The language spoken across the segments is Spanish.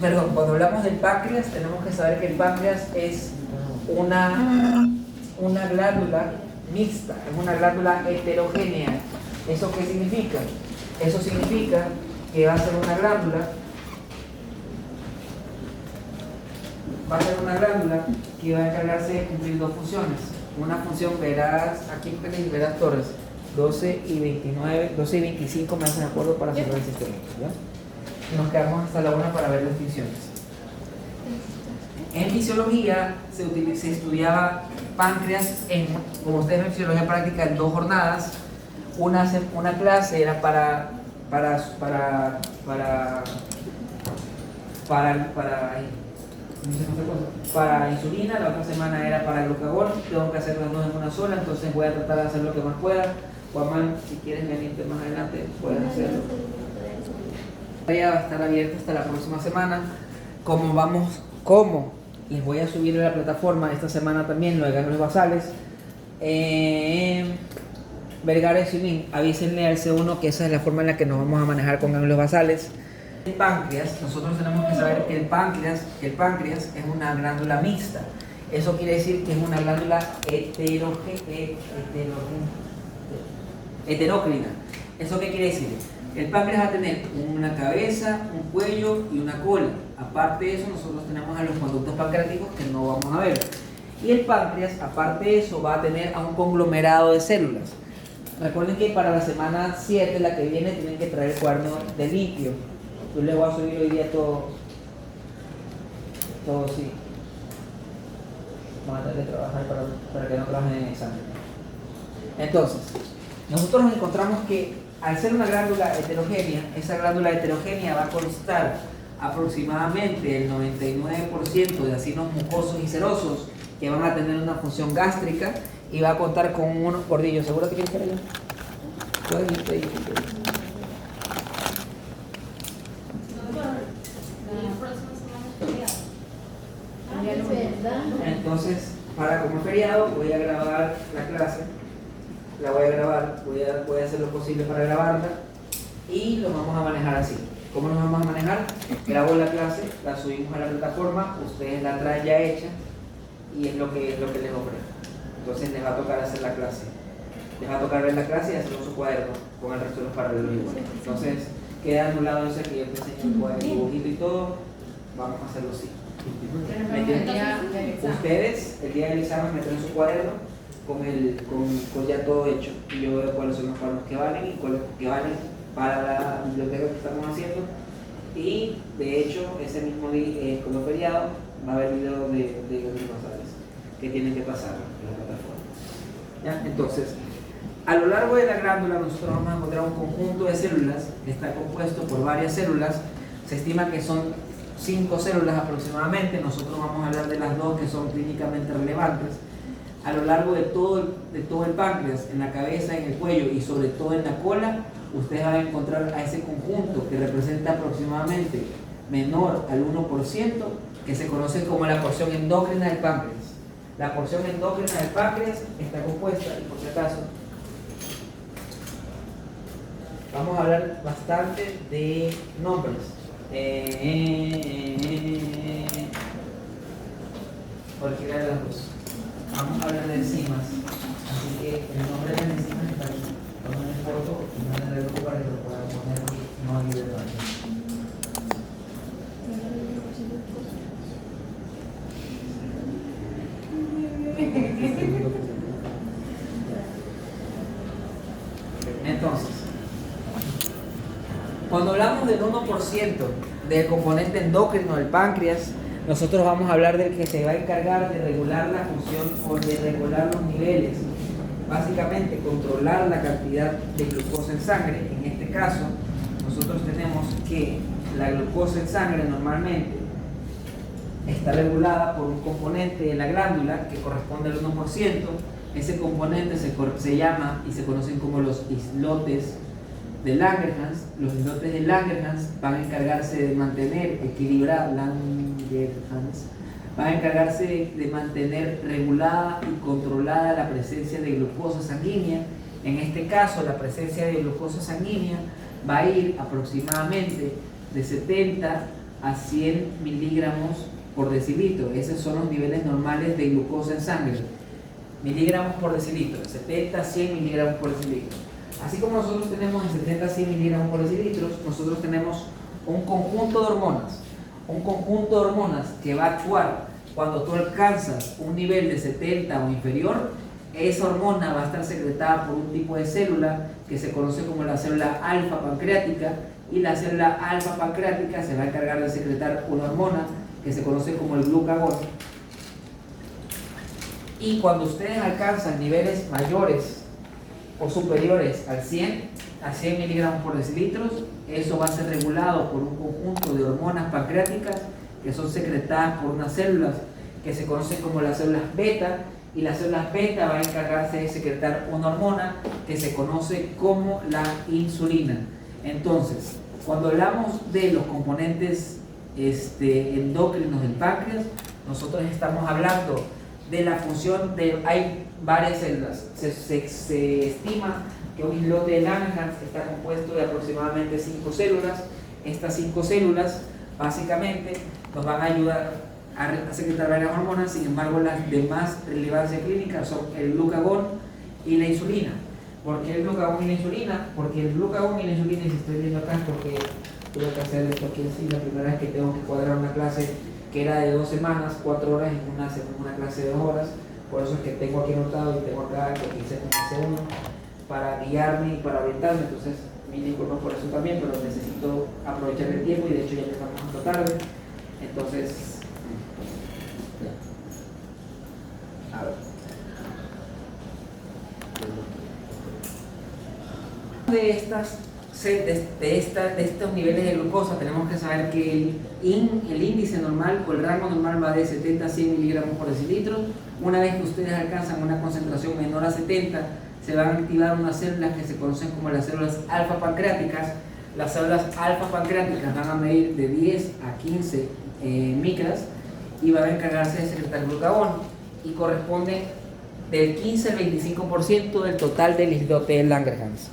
Perdón, cuando hablamos del páncreas, tenemos que saber que el páncreas es una glándula mixta, es una glándula heterogénea. ¿Eso qué significa? Eso significa que va a ser una glándula que va a encargarse de cumplir dos funciones. Una función, verás, aquí verás Torres, 12 y 29, 12 y 25 me hacen acuerdo para cerrar el sistema, ¿ya? Nos quedamos hasta la 1 para ver las funciones. En fisiología se estudiaba páncreas, como ustedes ven en fisiología práctica, en 2 jornadas. Una clase era para insulina, la otra semana era para glucagón. Tengo que hacer las 2 en una sola, entonces voy a tratar de hacer lo que más pueda. Juan, si quieres venirte más adelante, puedes hacerlo. Ya va a estar abierto hasta la próxima semana. ¿Cómo? Les voy a subir a la plataforma esta semana también lo de ganglios basales. Vergara y Sunín, avísenle al C1 que esa es la forma en la que nos vamos a manejar con ganglios basales. El páncreas, nosotros tenemos que saber que el páncreas es una glándula mixta. Eso quiere decir que es una glándula heterócrina. ¿Eso qué quiere decir? El páncreas va a tener una cabeza, un cuello y una cola. Aparte de eso, nosotros tenemos a los conductos pancreáticos que no vamos a ver. Y el páncreas, aparte de eso, va a tener a un conglomerado de células. Recuerden que para la semana 7, la que viene, tienen que traer el cuaderno de litio. Yo les voy a subir hoy día todo sí. Van a tener que trabajar para que no trabajen en examen. Entonces, nosotros nos encontramos que al ser una glándula heterogénea, esa glándula heterogénea va a constar aproximadamente el 99% de acidos mucosos y serosos que van a tener una función gástrica y va a contar con unos gordillos. ¿Seguro que quieres que allá? Puedes irte ahí. Entonces, como es feriado, voy a grabar la clase. La voy a grabar, voy a hacer lo posible para grabarla y lo vamos a manejar así. ¿Cómo nos vamos a manejar? Grabo la clase, la subimos a la plataforma, ustedes la traen ya hecha y es lo que les ofrezco. Entonces les va a tocar hacer la clase. Les va a tocar ver la clase y hacer su cuaderno con el resto de los paralelos igual. Entonces queda anulado ese que yo te enseñé el cuaderno, dibujito y todo. Vamos a hacerlo así. Ustedes el día del examen me traen su cuaderno con ya todo hecho y yo veo cuáles son los cuadernos que valen y cuáles que valen para la biblioteca que estamos haciendo. Y de hecho ese mismo día, como feriado, va a haber video de ganglios basales que tienen que pasar en la plataforma. ¿Ya? Entonces, a lo largo de la glándula nosotros vamos a encontrar un conjunto de células que está compuesto por varias células. Se estima que son 5 células aproximadamente. Nosotros vamos a hablar de las 2 que son clínicamente relevantes. A lo largo de todo el páncreas, en la cabeza, en el cuello y sobre todo en la cola, ustedes van a encontrar a ese conjunto que representa aproximadamente menor al 1%, que se conoce como la porción endócrina del páncreas. La porción endócrina del páncreas está compuesta, y por si acaso, vamos a hablar bastante de nombres. Cualquiera de las dos. Vamos a hablar de enzimas. Así que el nombre de las enzimas está aquí. Vamos a poner foto y no en el grupo para que lo puedan poner no aquí de nuevo. Entonces, cuando hablamos del 1% del componente endocrino del páncreas, nosotros vamos a hablar del que se va a encargar de regular la función o de regular los niveles. Básicamente, controlar la cantidad de glucosa en sangre. En este caso, nosotros tenemos que la glucosa en sangre normalmente está regulada por un componente de la glándula que corresponde al 1%. Ese componente se llama y se conocen como los islotes de Langerhans. Los islotes de Langerhans van a encargarse de mantener de mantener regulada y controlada la presencia de glucosa sanguínea. En este caso, la presencia de glucosa sanguínea va a ir aproximadamente de 70 a 100 miligramos por decilitro. Esos son los niveles normales de glucosa en sangre. Miligramos por decilitro, 70 a 100 miligramos por decilitro. Así como nosotros tenemos de 70 a 100 miligramos por decilitro, nosotros tenemos un conjunto de hormonas. Un conjunto de hormonas que va a actuar cuando tú alcanzas un nivel de 70 o inferior. Esa hormona va a estar secretada por un tipo de célula que se conoce como la célula alfa pancreática, y la célula alfa pancreática se va a encargar de secretar una hormona que se conoce como el glucagón. Y cuando ustedes alcanzan niveles mayores o superiores a 100 miligramos por decilitro, eso va a ser regulado por un conjunto de hormonas pancreáticas que son secretadas por unas células que se conocen como las células beta, y las células beta van a encargarse de secretar una hormona que se conoce como la insulina. Entonces, cuando hablamos de los componentes endocrinos del páncreas, nosotros estamos hablando de la función de, hay varias células. Se estima que un islote de Langerhans está compuesto de aproximadamente 5 células. Estas 5 células básicamente nos van a ayudar a secretar varias hormonas. Sin embargo, las de más relevancia clínica son el glucagón y la insulina. ¿Por qué el glucagón y la insulina? Porque el glucagón y la insulina, si estoy viendo acá, porque tuve que hacer esto aquí así, la primera vez que tengo que cuadrar una clase que era de 2 semanas, 4 horas en una clase de 2 horas. Por eso es que tengo aquí anotado y tengo acá que hice uno para guiarme y para orientarme. Entonces, mil disculpas por eso también, pero necesito aprovechar el tiempo y de hecho ya empezamos un poco tarde. Entonces, a ver. De estos niveles de glucosa tenemos que saber que el índice normal o el rango normal va de 70 a 100 miligramos por decilitro. Una vez que ustedes alcanzan una concentración menor a 70, se van a activar unas células que se conocen como las células alfa pancreáticas. Las células alfa pancreáticas van a medir de 10 a 15 micras y van a encargarse de secretar glucagón, y corresponde del 15 al 25% del total del islote de Langerhans.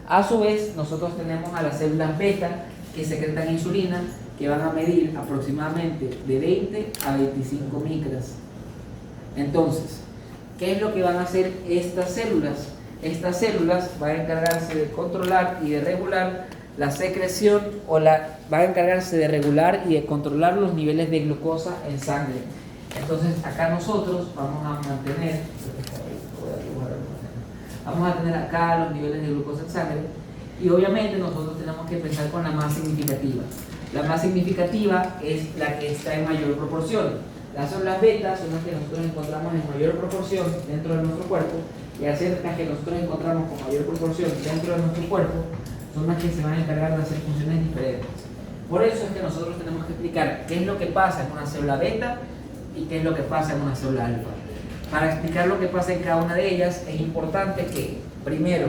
A su vez, nosotros tenemos a las células beta que secretan insulina, que van a medir aproximadamente de 20 a 25 micras. Entonces, ¿qué es lo que van a hacer estas células? Estas células van a encargarse de controlar y de regular la secreción, van a encargarse de regular y de controlar los niveles de glucosa en sangre. Entonces, acá nosotros vamos a tener acá los niveles de glucosa en sangre, y obviamente nosotros tenemos que empezar con la más significativa. La más significativa es la que está en mayor proporción. Las células beta son las que nosotros encontramos en mayor proporción dentro de nuestro cuerpo, y al ser las que nosotros encontramos con mayor proporción dentro de nuestro cuerpo, son las que se van a encargar de hacer funciones diferentes. Por eso es que nosotros tenemos que explicar qué es lo que pasa en una célula beta y qué es lo que pasa en una célula alfa. Para explicar lo que pasa en cada una de ellas, es importante que primero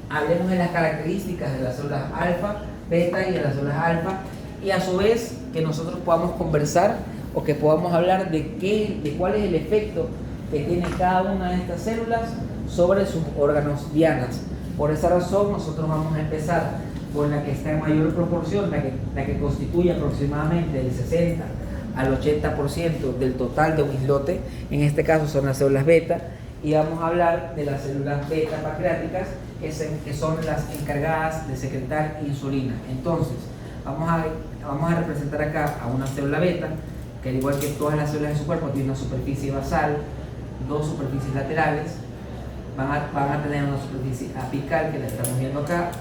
hablemos de las características de las células alfa, beta y de las células alfa, y a su vez que nosotros podamos conversar o que podamos hablar de cuál es el efecto que tiene cada una de estas células sobre sus órganos dianas. Por esa razón, nosotros vamos a empezar con la que está en mayor proporción, la que constituye aproximadamente el 60 al 80% del total de un islote. En este caso son las células beta, y vamos a hablar de las células beta pancreáticas, que son las encargadas de secretar insulina. Entonces, vamos a representar acá a una célula beta, que al igual que todas las células de su cuerpo, tiene una superficie basal, 2 superficies laterales, van a tener una superficie apical, que la estamos viendo acá,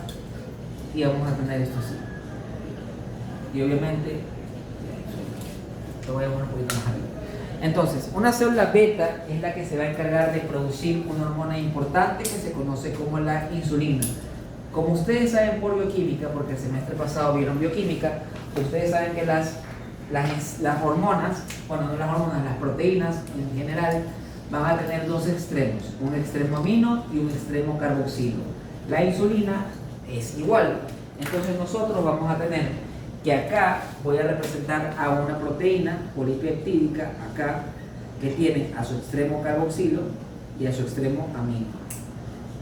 y vamos a tener esto así. Y obviamente, lo voy a poner un poquito más arriba. Entonces, una célula beta es la que se va a encargar de producir una hormona importante que se conoce como la insulina. Como ustedes saben por bioquímica, porque el semestre pasado vieron bioquímica, ustedes saben que las hormonas, bueno, no las hormonas, las proteínas en general, van a tener 2 extremos, un extremo amino y un extremo carboxilo. La insulina es igual. Entonces nosotros vamos a tener que acá voy a representar a una proteína polipeptídica acá, que tiene a su extremo carboxilo y a su extremo amino.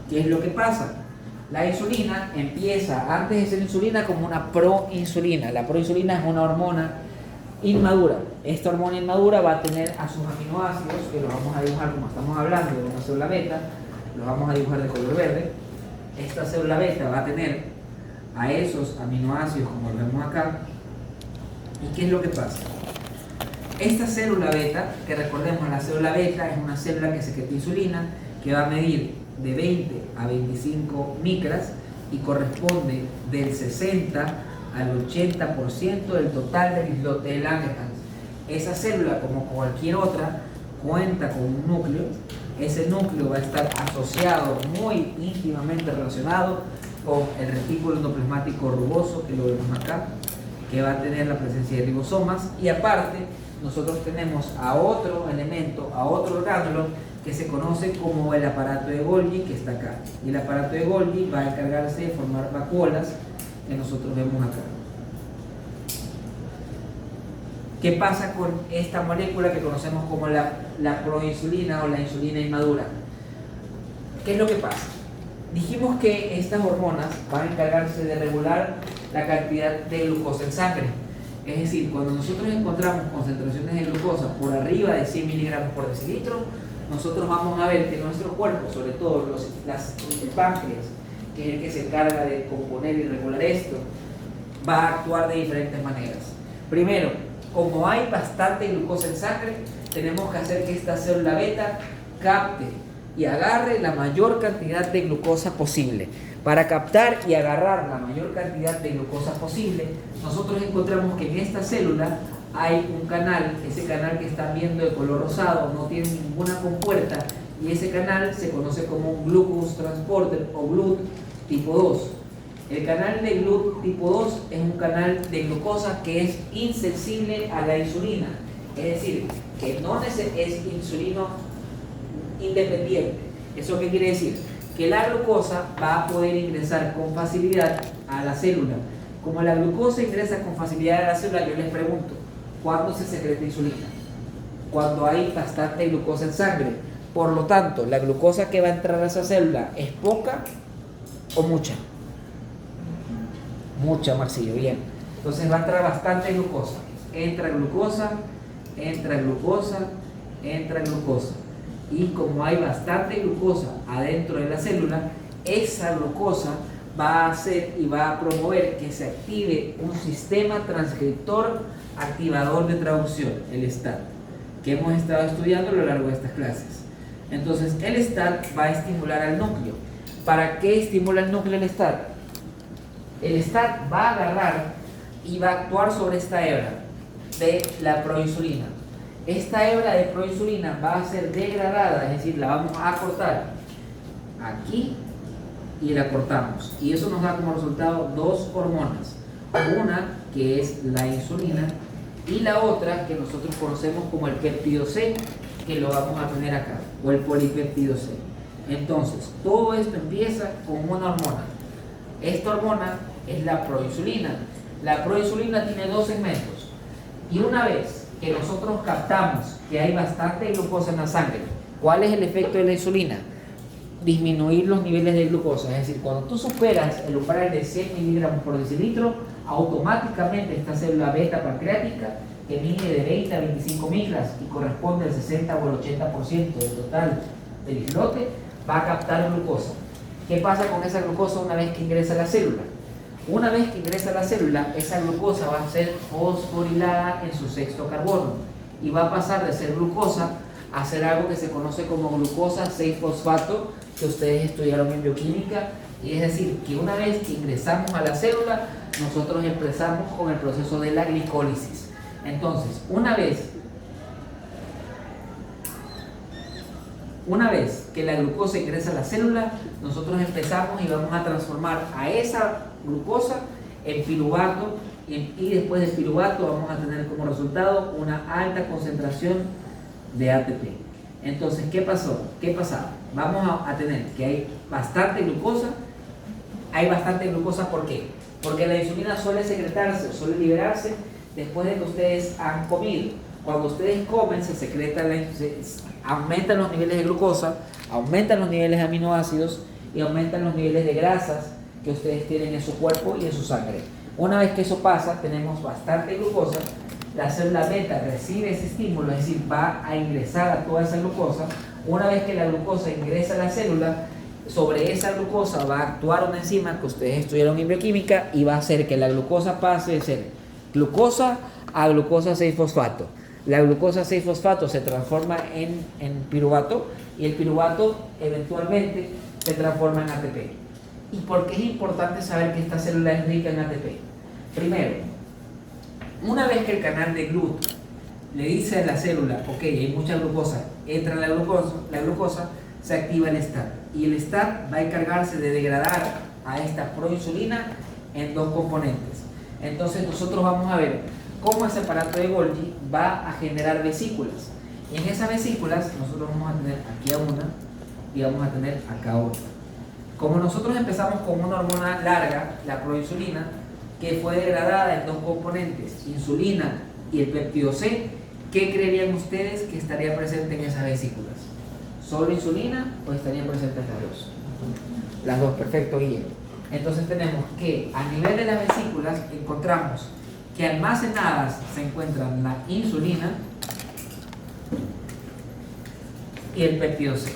¿Qué es lo que pasa? La insulina empieza antes de ser insulina como una proinsulina. La proinsulina es una hormona inmadura. Esta hormona inmadura va a tener a sus aminoácidos, que los vamos a dibujar como estamos hablando de una célula beta, los vamos a dibujar de color verde. Esta célula beta va a tener a esos aminoácidos como lo vemos acá. ¿Y qué es lo que pasa? Esta célula beta, que recordemos, la célula beta es una célula que secreta insulina, que va a medir de 20 a 25 micras y corresponde del 60 al 80% del total del islote de Langerhans. Esa célula, como cualquier otra, cuenta con un núcleo. Ese núcleo va a estar asociado, muy íntimamente relacionado con el retículo endoplasmático rugoso, que lo vemos acá, que va a tener la presencia de ribosomas, y aparte nosotros tenemos a otro elemento, a otro orgánulo que se conoce como el aparato de Golgi, que está acá. Y el aparato de Golgi va a encargarse de formar vacuolas que nosotros vemos acá. ¿Qué pasa con esta molécula que conocemos como la proinsulina o la insulina inmadura? ¿Qué es lo que pasa? Dijimos que estas hormonas van a encargarse de regular la cantidad de glucosa en sangre. Es decir, cuando nosotros encontramos concentraciones de glucosa por arriba de 100 miligramos por decilitro, nosotros vamos a ver que nuestro cuerpo, sobre todo el páncreas, que es el que se encarga de componer y regular esto, va a actuar de diferentes maneras. Primero, como hay bastante glucosa en sangre, tenemos que hacer que esta célula beta capte y agarre la mayor cantidad de glucosa posible. Para captar y agarrar la mayor cantidad de glucosa posible, nosotros encontramos que en esta célula hay un canal. Ese canal que están viendo de color rosado no tiene ninguna compuerta, y ese canal se conoce como un glucose transporter o GLUT tipo 2. El canal de GLUT tipo 2 es un canal de glucosa que es insensible a la insulina, es decir, que no es insulino independiente. ¿Eso qué quiere decir? Que la glucosa va a poder ingresar con facilidad a la célula. Como la glucosa ingresa con facilidad a la célula, yo les pregunto, ¿cuándo se secreta insulina? Cuando hay bastante glucosa en sangre. Por lo tanto, la glucosa que va a entrar a esa célula, ¿es poca o mucha? Mucha, Marcillo, bien. Entonces va a entrar bastante glucosa. Entra glucosa, entra glucosa, entra glucosa. Y como hay bastante glucosa adentro de la célula, esa glucosa va a hacer y va a promover que se active un sistema transcriptor activador de traducción, el STAT, que hemos estado estudiando a lo largo de estas clases. Entonces el STAT va a estimular al núcleo. ¿Para qué estimula el núcleo el STAT? El STAT va a agarrar y va a actuar sobre esta hebra de la proinsulina. Esta hebra de proinsulina va a ser degradada, es decir, la vamos a cortar aquí y la cortamos. Y eso nos da como resultado dos hormonas. Una que es la insulina y la otra que nosotros conocemos como el péptido C, que lo vamos a tener acá, o el polipéptido C. Entonces, todo esto empieza con una hormona. Esta hormona es la proinsulina. La proinsulina tiene dos segmentos. Y una vez que nosotros captamos que hay bastante glucosa en la sangre, ¿cuál es el efecto de la insulina? Disminuir los niveles de glucosa. Es decir, cuando tú superas el umbral de 100 miligramos por decilitro, automáticamente esta célula beta pancreática, que mide de 20 a 25 micras y corresponde al 60 o al 80% del total del islote, va a captar glucosa. ¿Qué pasa con esa glucosa una vez que ingresa a la célula? Una vez que ingresa a la célula, esa glucosa va a ser fosforilada en su sexto carbono y va a pasar de ser glucosa a ser algo que se conoce como glucosa 6-fosfato, que ustedes estudiaron en bioquímica. Y es decir, que una vez que ingresamos a la célula, nosotros empezamos con el proceso de la glicólisis. Entonces, una vez que la glucosa ingresa a la célula, nosotros empezamos y vamos a transformar a esa glucosa en piruvato, y después del piruvato vamos a tener como resultado una alta concentración de ATP. Entonces, ¿qué pasó? ¿Qué pasaba? Vamos a tener que hay bastante glucosa. Hay bastante glucosa, ¿por qué? Porque la insulina suele secretarse, suele liberarse después de que ustedes han comido. Cuando ustedes comen, se secreta aumentan los niveles de glucosa, aumentan los niveles de aminoácidos, y aumentan los niveles de grasas que ustedes tienen en su cuerpo y en su sangre. Una vez que eso pasa, tenemos bastante glucosa, la célula beta recibe ese estímulo, es decir, va a ingresar a toda esa glucosa. Una vez que la glucosa ingresa a la célula, sobre esa glucosa va a actuar una enzima que ustedes estudiaron en bioquímica y va a hacer que la glucosa pase de ser glucosa a glucosa 6-fosfato. La glucosa 6-fosfato se transforma en piruvato y el piruvato eventualmente se transforma en ATP. ¿Y por qué es importante saber que esta célula es rica en ATP? Primero, una vez que el canal de GLUT le dice a la célula, ok, hay mucha glucosa, entra la glucosa, se activa el STAT. Y el STAT va a encargarse de degradar a esta proinsulina en dos componentes. Entonces nosotros vamos a ver cómo ese aparato de Golgi va a generar vesículas. Y en esas vesículas nosotros vamos a tener aquí a una y vamos a tener acá otra. Como nosotros empezamos con una hormona larga, la proinsulina, que fue degradada en dos componentes, insulina y el péptido C, ¿qué creerían ustedes que estaría presente en esas vesículas? ¿Solo insulina o estarían presentes las dos? Las dos, perfecto, Guillermo. Entonces tenemos que a nivel de las vesículas encontramos que almacenadas se encuentran la insulina y el péptido C.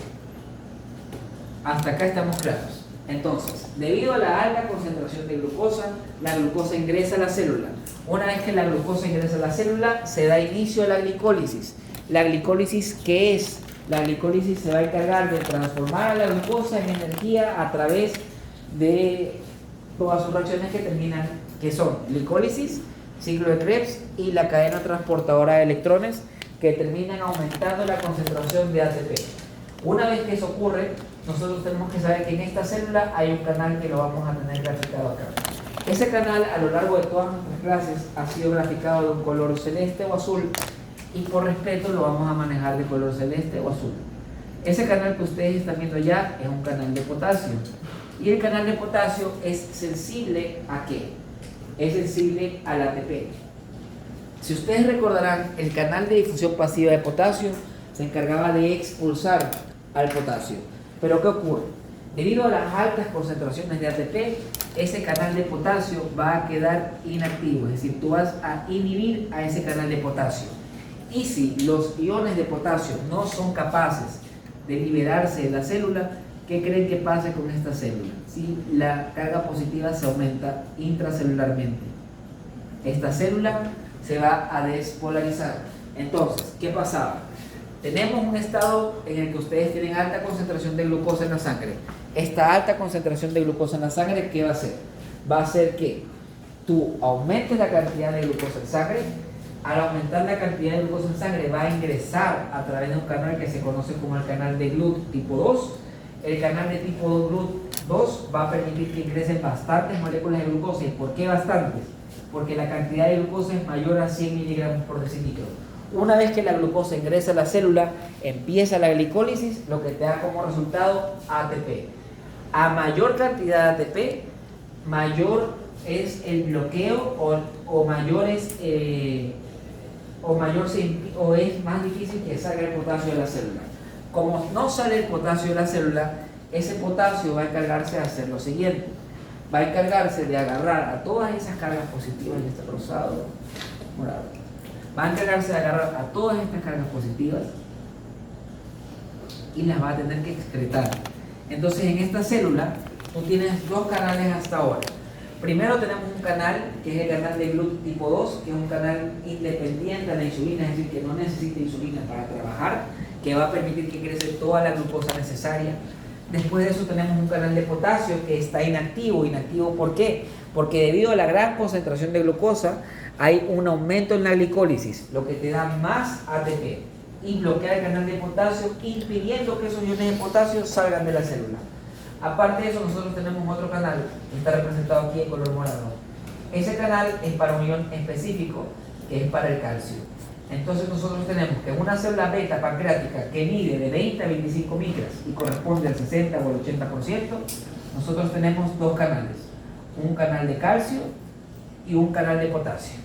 Hasta acá estamos claros. Entonces, debido a la alta concentración de glucosa, la glucosa ingresa a la célula. Una vez que la glucosa ingresa a la célula, se da inicio a la glicólisis. ¿La glicólisis qué es? La glicólisis se va a encargar de transformar a la glucosa en energía a través de todas sus reacciones que terminan, que son glicólisis, ciclo de Krebs y la cadena transportadora de electrones, que terminan aumentando la concentración de ATP. Una vez que eso ocurre, nosotros tenemos que saber que en esta célula hay un canal que lo vamos a tener graficado acá. Ese canal a lo largo de todas nuestras clases ha sido graficado de un color celeste o azul y por respeto lo vamos a manejar de color celeste o azul. Ese canal que ustedes están viendo ya es un canal de potasio y el canal de potasio es sensible ¿a qué? Es sensible al ATP. Si ustedes recordarán, el canal de difusión pasiva de potasio se encargaba de expulsar al potasio. Pero ¿qué ocurre? Debido a las altas concentraciones de ATP, ese canal de potasio va a quedar inactivo, es decir, tú vas a inhibir a ese canal de potasio. Y si los iones de potasio no son capaces de liberarse de la célula, ¿qué creen que pase con esta célula? Si la carga positiva se aumenta intracelularmente, esta célula se va a despolarizar. Entonces, ¿qué pasaba? Tenemos un estado en el que ustedes tienen alta concentración de glucosa en la sangre. Esta alta concentración de glucosa en la sangre, ¿qué va a hacer? Va a hacer que tú aumentes la cantidad de glucosa en sangre. Al aumentar la cantidad de glucosa en sangre, va a ingresar a través de un canal que se conoce como el canal de GLUT tipo 2. El canal de tipo 2 GLUT 2 va a permitir que ingresen bastantes moléculas de glucosa. ¿Y por qué bastantes? Porque la cantidad de glucosa es mayor a 100 miligramos por decilitro. Una vez que la glucosa ingresa a la célula, empieza la glicólisis, lo que te da como resultado ATP. A mayor cantidad de ATP, mayor es el bloqueo o es más difícil que salga el potasio de la célula. Como no sale el potasio de la célula, ese potasio va a encargarse de hacer lo siguiente. Va a encargarse de agarrar a todas esas cargas positivas, en este rosado, morado. Va a encargarse de agarrar a todas estas cargas positivas y las va a tener que excretar. Entonces en esta célula tú tienes dos canales hasta ahora. Primero tenemos un canal que es el canal de GLUT tipo 2, que es un canal independiente a la insulina, es decir, que no necesita insulina para trabajar, que va a permitir que ingrese toda la glucosa necesaria. Después de eso tenemos un canal de potasio que está inactivo. ¿Inactivo por qué? Porque debido a la gran concentración de glucosa hay un aumento en la glicólisis, lo que te da más ATP y bloquea el canal de potasio, impidiendo que esos iones de potasio salgan de la célula. Aparte de eso, nosotros tenemos otro canal que está representado aquí en color morado. Ese canal es para un ion específico, que es para el calcio. Entonces nosotros tenemos que una célula beta pancreática que mide de 20 a 25 micras y corresponde al 60 o al 80%, nosotros tenemos dos canales, un canal de calcio y un canal de potasio.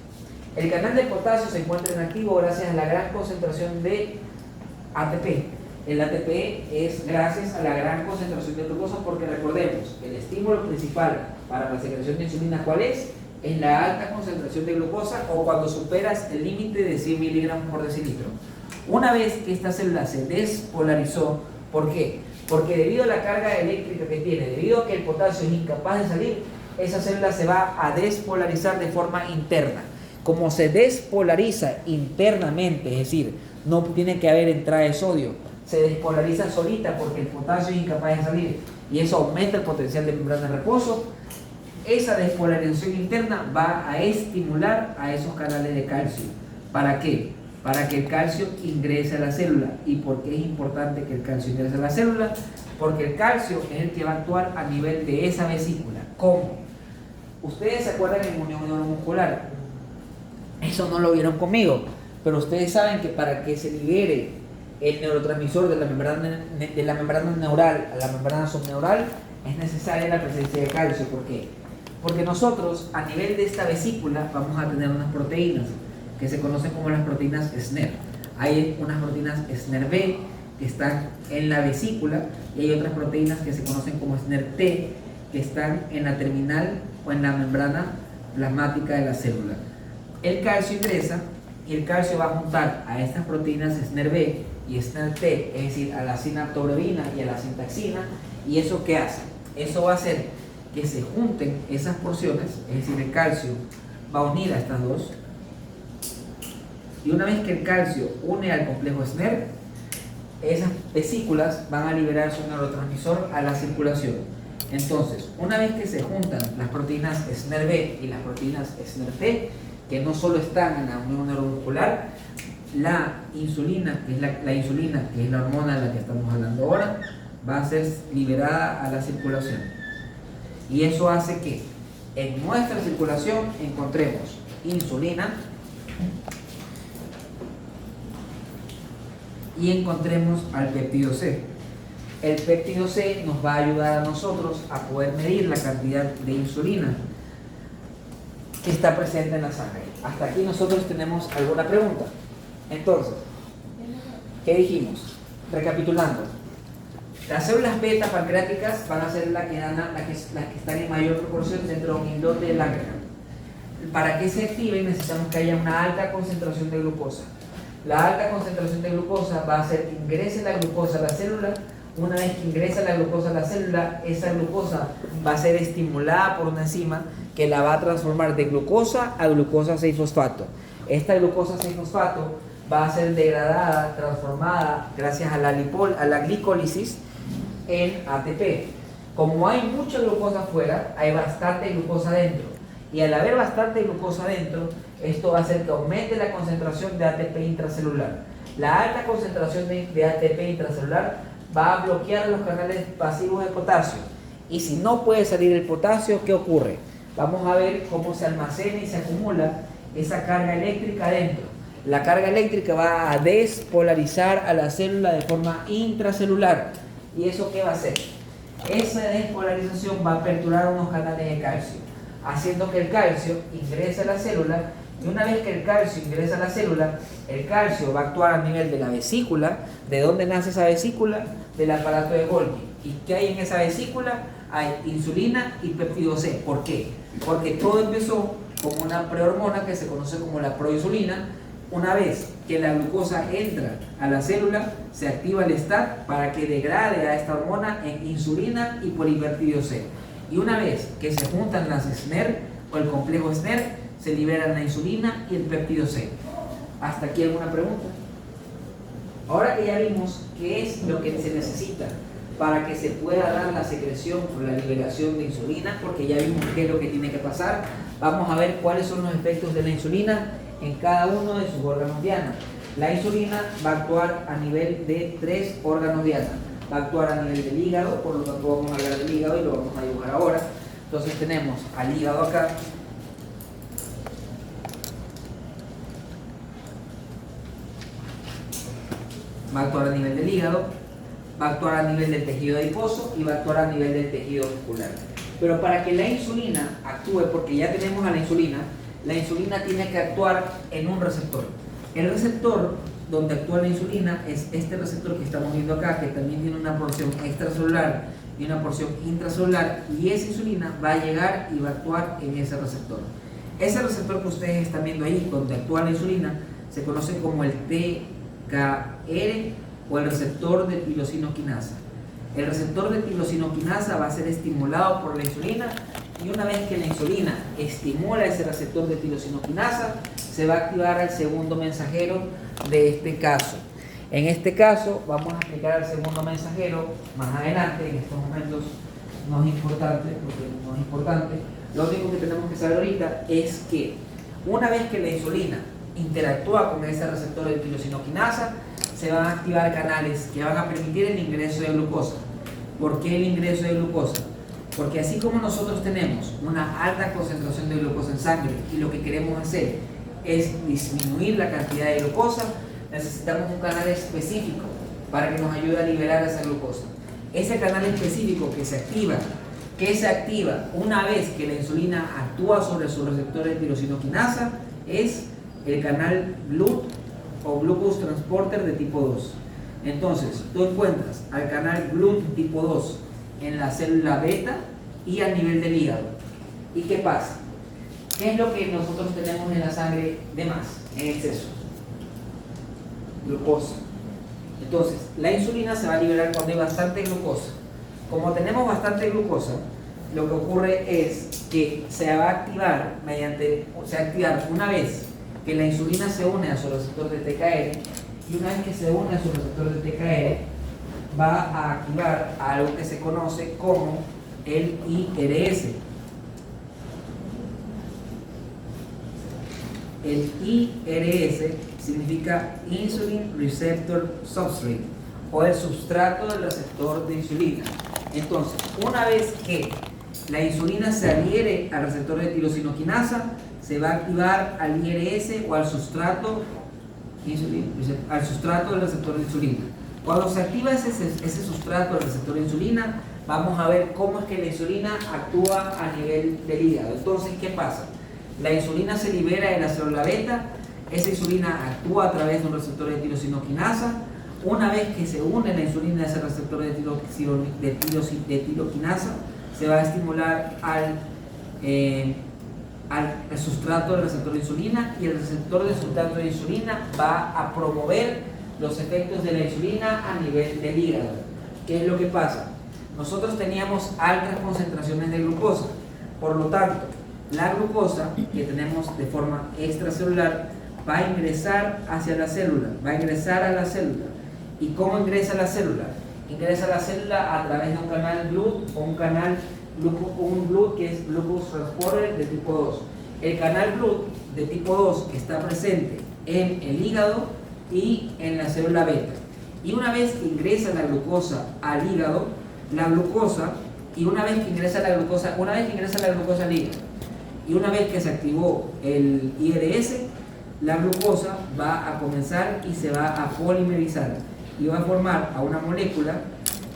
El canal de potasio se encuentra inactivo gracias a la gran concentración de ATP. El ATP es gracias a la gran concentración de glucosa, porque recordemos, el estímulo principal para la secreción de insulina, ¿cuál es? Es la alta concentración de glucosa o cuando superas el límite de 100 miligramos por decilitro. Una vez que esta célula se despolarizó, ¿por qué? Porque debido a la carga eléctrica que tiene, debido a que el potasio es incapaz de salir, esa célula se va a despolarizar de forma interna. Como se despolariza internamente, es decir, no tiene que haber entrada de sodio, se despolariza solita porque el potasio es incapaz de salir y eso aumenta el potencial de membrana de reposo. Esa despolarización interna va a estimular a esos canales de calcio. ¿Para qué? Para que el calcio ingrese a la célula. ¿Y por qué es importante que el calcio ingrese a la célula? Porque el calcio es el que va a actuar a nivel de esa vesícula. ¿Cómo? Ustedes se acuerdan en unión neuromuscular. Eso no lo vieron conmigo, pero ustedes saben que para que se libere el neurotransmisor de la membrana neural a la membrana subneural es necesaria la presencia de calcio. ¿Por qué? Porque nosotros a nivel de esta vesícula vamos a tener unas proteínas que se conocen como las proteínas SNER. Hay unas proteínas SNERB que están en la vesícula y hay otras proteínas que se conocen como SNERT que están en la terminal o en la membrana plasmática de la célula. El calcio ingresa y el calcio va a juntar a estas proteínas SNERB y SNERT, es decir, a la sinaptobrevina y a la sintaxina. ¿Y eso qué hace? Eso va a hacer que se junten esas porciones, es decir, el calcio va a unir a estas dos. Y una vez que el calcio une al complejo SNER, esas vesículas van a liberar su neurotransmisor a la circulación. Entonces, una vez que se juntan las proteínas SNERB y las proteínas SNERT, que no solo están en la unión neuromuscular, la insulina, que es la hormona de la que estamos hablando ahora, va a ser liberada a la circulación. Y eso hace que en nuestra circulación encontremos insulina y encontremos al péptido C. El péptido C nos va a ayudar a nosotros a poder medir la cantidad de insulina que está presente en la sangre. Hasta aquí nosotros tenemos alguna pregunta. Entonces, ¿qué dijimos? Recapitulando, las células beta pancreáticas van a ser las que están en mayor proporción dentro de un islote de Langerhans. Para que se activen necesitamos que haya una alta concentración de glucosa. La alta concentración de glucosa va a hacer que ingrese la glucosa a la célula. Una vez que ingresa la glucosa a la célula, esa glucosa va a ser estimulada por una enzima que la va a transformar de glucosa a glucosa 6-fosfato. Esta glucosa 6-fosfato va a ser degradada, transformada gracias a la glicólisis en ATP. Como hay mucha glucosa afuera, hay bastante glucosa dentro. Y al haber bastante glucosa dentro, esto va a hacer que aumente la concentración de ATP intracelular. La alta concentración de ATP intracelular va a bloquear los canales pasivos de potasio. Y si no puede salir el potasio, ¿qué ocurre? Vamos a ver cómo se almacena y se acumula esa carga eléctrica dentro. La carga eléctrica va a despolarizar a la célula de forma intracelular. ¿Y eso qué va a hacer? Esa despolarización va a aperturar unos canales de calcio, haciendo que el calcio ingrese a la célula. Y una vez que el calcio ingresa a la célula, el calcio va a actuar a nivel de la vesícula. ¿De dónde nace esa vesícula? Del aparato de Golgi. ¿Y qué hay en esa vesícula? Hay insulina y péptido C. ¿Por qué? Porque todo empezó como una prehormona que se conoce como la proinsulina. Una vez que la glucosa entra a la célula, se activa el STAT para que degrade a esta hormona en insulina y polipéptido C. Y una vez que se juntan las SNER o el complejo SNER, se liberan la insulina y el péptido C. ¿Hasta aquí alguna pregunta? Ahora que ya vimos qué es lo que se necesita para que se pueda dar la secreción o la liberación de insulina, porque ya vimos qué es lo que tiene que pasar, vamos a ver cuáles son los efectos de la insulina en cada uno de sus órganos diana. La insulina va a actuar a nivel de 3 órganos diana. Va a actuar a nivel del hígado, por lo tanto vamos a hablar del hígado y lo vamos a dibujar ahora. Entonces tenemos al hígado acá. Va a actuar a nivel del hígado, va a actuar a nivel del tejido adiposo y va a actuar a nivel del tejido muscular. Pero para que la insulina actúe, porque ya tenemos a la insulina tiene que actuar en un receptor. El receptor donde actúa la insulina es este receptor que estamos viendo acá, que también tiene una porción extracelular y una porción intracelular, y esa insulina va a llegar y va a actuar en ese receptor. Ese receptor que ustedes están viendo ahí, donde actúa la insulina, se conoce como el TKR o el receptor de tirosinoquinasa. El receptor de tirosinoquinasa va a ser estimulado por la insulina, y una vez que la insulina estimula ese receptor de tirosinoquinasa, se va a activar al segundo mensajero de este caso. En este caso vamos a explicar al segundo mensajero más adelante. En estos momentos no es importante, porque no es importante. Lo único que tenemos que saber ahorita es que una vez que la insulina interactúa con ese receptor de tirosinoquinasa, se van a activar canales que van a permitir el ingreso de glucosa. ¿Por qué el ingreso de glucosa? Porque así como nosotros tenemos una alta concentración de glucosa en sangre y lo que queremos hacer es disminuir la cantidad de glucosa, necesitamos un canal específico para que nos ayude a liberar esa glucosa. Ese canal específico que se activa una vez que la insulina actúa sobre su receptor de tirosinoquinasa, es el canal GLUT o Glucose Transporter de tipo 2. Entonces, tú encuentras al canal GLUT tipo 2 en la célula beta y a nivel del hígado. ¿Y qué pasa? ¿Qué es lo que nosotros tenemos en la sangre de más, en exceso? Glucosa. Entonces, la insulina se va a liberar cuando hay bastante glucosa. Como tenemos bastante glucosa, lo que ocurre es que se va a activar una vez que la insulina se une a su receptor de TKR, y una vez que se une a su receptor de TKR, va a activar algo que se conoce como el IRS. El IRS significa Insulin Receptor Substrate, o el sustrato del receptor de insulina. Entonces, una vez que la insulina se adhiere al receptor de tirosinoquinasa, se va a activar al IRS o al sustrato del receptor de insulina. Cuando se activa ese sustrato del receptor de insulina, vamos a ver cómo es que la insulina actúa a nivel del hígado. Entonces, ¿qué pasa? La insulina se libera de la célula beta, esa insulina actúa a través de un receptor de tirosinoquinasa. Una vez que se une la insulina a ese receptor de tiroquinasa, se va a estimular al sustrato del receptor de insulina, y el receptor del sustrato de insulina va a promover los efectos de la insulina a nivel del hígado. ¿Qué es lo que pasa? Nosotros teníamos altas concentraciones de glucosa, por lo tanto, la glucosa que tenemos de forma extracelular va a ingresar hacia la célula, va a ingresar a la célula. ¿Y cómo ingresa a la célula? Ingresa a la célula a través de un canal GLUT o un GLUT que es Glucose Transporter de tipo 2. El canal GLUT de tipo 2 está presente en el hígado y en la célula beta. Y una vez que ingresa la glucosa al hígado, una vez que ingresa la glucosa al hígado, y una vez que se activó el IRS, la glucosa va a comenzar y se va a polimerizar y va a formar a una molécula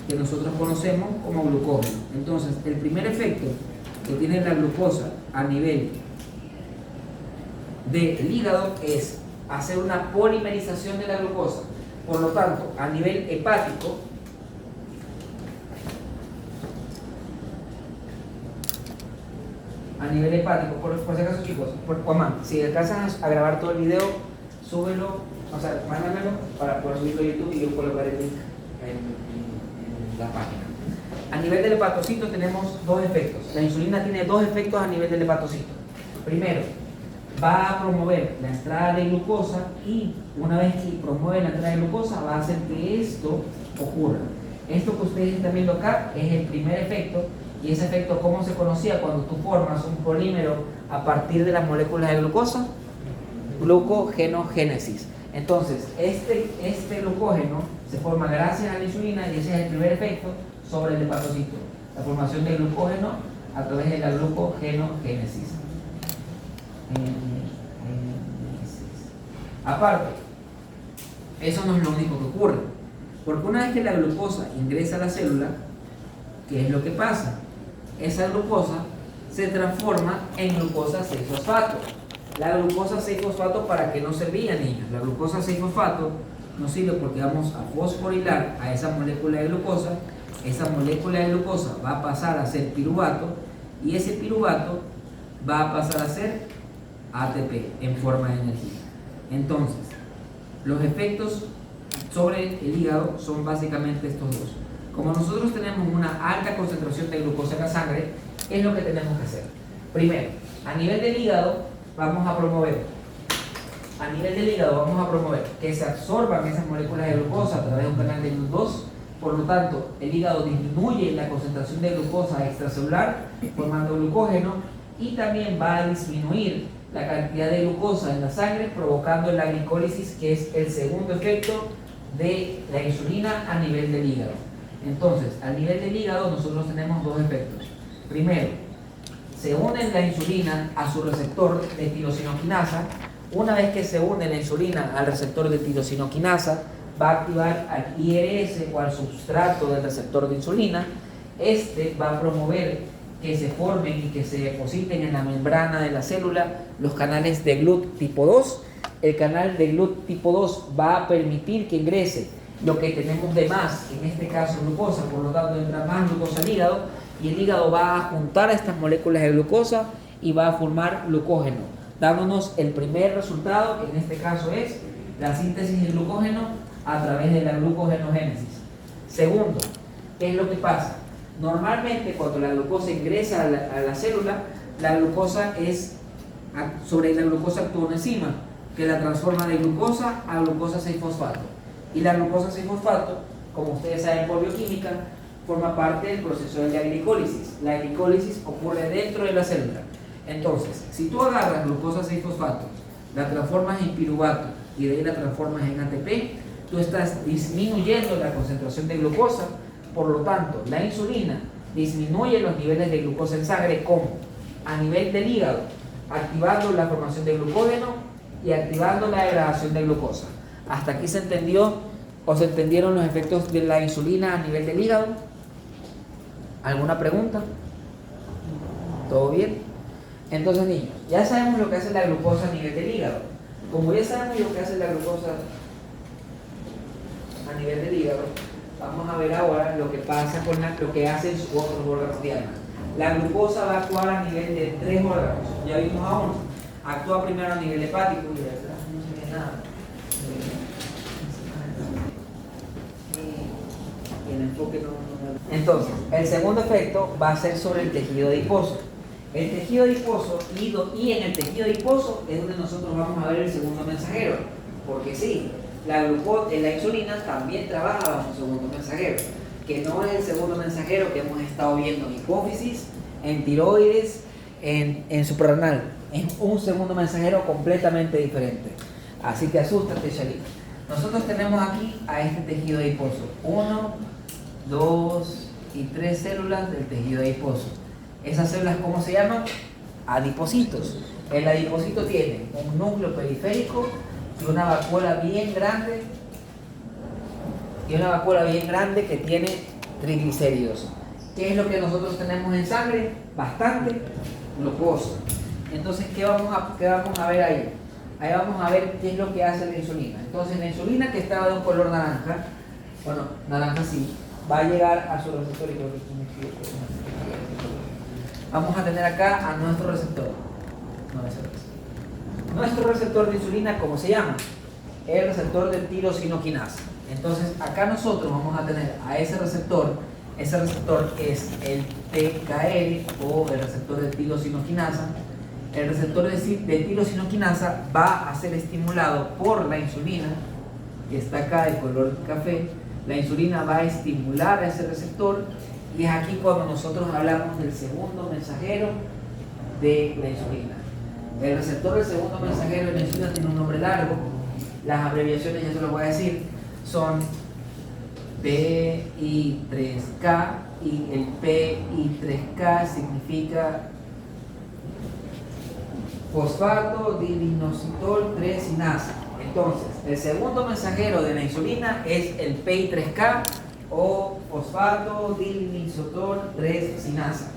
que nosotros conocemos como glucógeno. Entonces, el primer efecto que tiene la glucosa a nivel del hígado es hacer una polimerización de la glucosa. Por lo tanto, a nivel hepático, por si acaso, chicos, Juan, si alcanzas a grabar todo el video, súbelo, mándamelo para poder subirlo a YouTube y yo colocaré el link en la página. A nivel del hepatocito tenemos dos efectos. La insulina tiene dos efectos a nivel del hepatocito. Primero, va a promover la entrada de glucosa, y una vez que promueve la entrada de glucosa, va a hacer que esto ocurra. Esto que ustedes están viendo acá es el primer efecto. Y ese efecto, ¿cómo se conocía? Cuando tú formas un polímero a partir de las moléculas de glucosa, glucogenogénesis. Entonces, este glucógeno se forma gracias a la insulina, y ese es el primer efecto sobre el hepatocito, la formación de glucógeno a través de la glucogenogénesis. Aparte, eso no es lo único que ocurre, porque una vez que la glucosa ingresa a la célula, ¿qué es lo que pasa? Esa glucosa se transforma en glucosa 6-fosfato. La glucosa 6-fosfato, ¿para qué nos servía, niños? La glucosa 6-fosfato nos sirve porque vamos a fosforilar a esa molécula de glucosa. Esa molécula de glucosa va a pasar a ser piruvato y ese piruvato va a pasar a ser ATP en forma de energía. Entonces, los efectos sobre el hígado son básicamente estos dos. Como nosotros tenemos una alta concentración de glucosa en la sangre, ¿qué es lo que tenemos que hacer? Primero, a nivel del hígado vamos a promover que se absorban esas moléculas de glucosa a través de un canal de GLUT2. Por lo tanto, el hígado disminuye la concentración de glucosa extracelular formando glucógeno y también va a disminuir la cantidad de glucosa en la sangre provocando la glicólisis, que es el segundo efecto de la insulina a nivel del hígado. Entonces, a nivel del hígado nosotros tenemos dos efectos. Primero, se une la insulina a su receptor de tirosinoquinasa. Una vez que se une la insulina al receptor de tirosinoquinasa, va a activar al IRS o al substrato del receptor de insulina. Este va a promover que se formen y que se depositen en la membrana de la célula los canales de GLUT tipo 2. El canal de GLUT tipo 2 va a permitir que ingrese lo que tenemos de más, en este caso glucosa, por lo tanto entra más glucosa al hígado y el hígado va a juntar a estas moléculas de glucosa y va a formar glucógeno, dándonos el primer resultado, que en este caso es la síntesis de glucógeno a través de la glucogenogénesis. Segundo, ¿qué es lo que pasa? Normalmente cuando la glucosa ingresa a la célula, la glucosa sobre la glucosa actúa una enzima que la transforma de glucosa a glucosa 6-fosfato. Y la glucosa 6-fosfato, como ustedes saben por bioquímica, forma parte del proceso de la glicólisis. La glicólisis ocurre dentro de la célula. Entonces, si tú agarras glucosa 6-fosfato, la transformas en piruvato y de ahí la transformas en ATP, tú estás disminuyendo la concentración de glucosa. Por lo tanto, la insulina disminuye los niveles de glucosa en sangre, como a nivel del hígado, activando la formación de glucógeno y activando la degradación de glucosa. ¿Hasta aquí se entendió o se entendieron los efectos de la insulina a nivel del hígado? ¿Alguna pregunta? ¿Todo bien? Entonces, niños, ya sabemos lo que hace la glucosa a nivel del hígado. Como ya sabemos lo que hace la glucosa a nivel del hígado, vamos a ver ahora lo que pasa con lo que hacen sus otros órganos diana. La glucosa va a actuar a nivel de 3 órganos. Ya vimos a uno. Actúa primero a nivel hepático y de verdad no se ve nada. Y el enfoque no. Entonces, el segundo efecto va a ser sobre el tejido adiposo. El tejido adiposo y en el tejido adiposo es donde nosotros vamos a ver el segundo mensajero. Porque sí, la insulina también trabaja bajo un segundo mensajero, que no es el segundo mensajero que hemos estado viendo en hipófisis, en tiroides, en suprarrenal. Es un segundo mensajero completamente diferente. Así que asústate, Shalika. Nosotros tenemos aquí a este tejido adiposo. 1, 2 y 3 células del tejido adiposo. Esas células, ¿cómo se llaman? Adipocitos. El adipocito tiene un núcleo periférico y una vacuola bien grande que tiene triglicéridos. ¿Qué es lo que nosotros tenemos en sangre? Bastante glucosa. Entonces, ¿qué vamos a ver ahí? Ahí vamos a ver qué es lo que hace la insulina. Entonces, la insulina, que estaba de un color naranja, bueno, naranja sí, va a llegar a su receptor y creo que aquí me equivoco. Vamos a tener acá a nuestro receptor. No, ese es. Nuestro receptor de insulina, ¿cómo se llama? El receptor de tirosinoquinasa. Entonces, acá nosotros vamos a tener a ese receptor que es el TKR o el receptor de tirosinoquinasa. El receptor de tirosinoquinasa va a ser estimulado por la insulina, que está acá de color café. La insulina va a estimular a ese receptor y es aquí cuando nosotros hablamos del segundo mensajero de la insulina. El receptor del segundo mensajero de la insulina tiene un nombre largo. Las abreviaciones, ya se los voy a decir, son PI3K y el PI3K significa fosfato diinositol 3 sinasa. Entonces, el segundo mensajero de la insulina es el PI3K o fosfato diinositol 3 sinasa.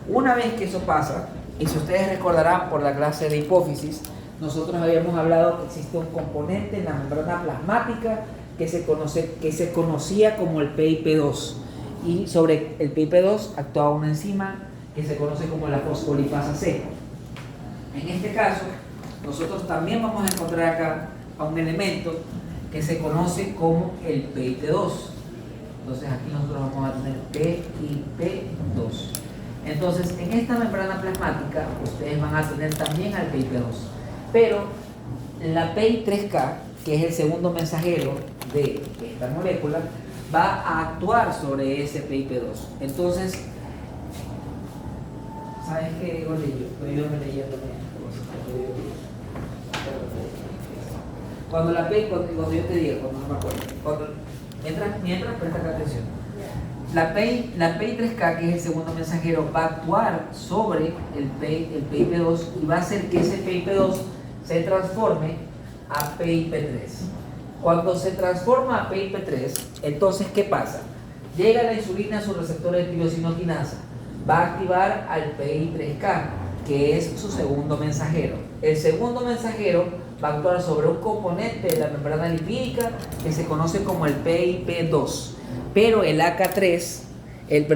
Una vez que eso pasa, y si ustedes recordarán por la clase de hipófisis, nosotros habíamos hablado que existe un componente en la membrana plasmática que se conocía como el PIP2, y sobre el PIP2 actuaba una enzima que se conoce como la fosfolipasa C. En este caso, nosotros también vamos a encontrar acá a un elemento que se conoce como el PIP2. Entonces aquí nosotros vamos a tener PIP2. Entonces en esta membrana plasmática ustedes van a tener también al PIP2, pero la PI3K, que es el segundo mensajero de esta molécula, va a actuar sobre ese PIP2. Entonces, ¿sabes qué, Gordillo? Estoy yo leyendo cuando la P, cuando yo te diga, cuando no me acuerdo, mientras presta atención. La PI3K, que es el segundo mensajero, va a actuar sobre el PIP2 y va a hacer que ese PIP2 se transforme a PIP3. Cuando se transforma a PIP3, entonces, ¿qué pasa? Llega la insulina a su receptor de tirosinoquinasa, va a activar al PI3K, que es su segundo mensajero. El segundo mensajero va a actuar sobre un componente de la membrana lipídica que se conoce como el PIP2, pero el AK3, el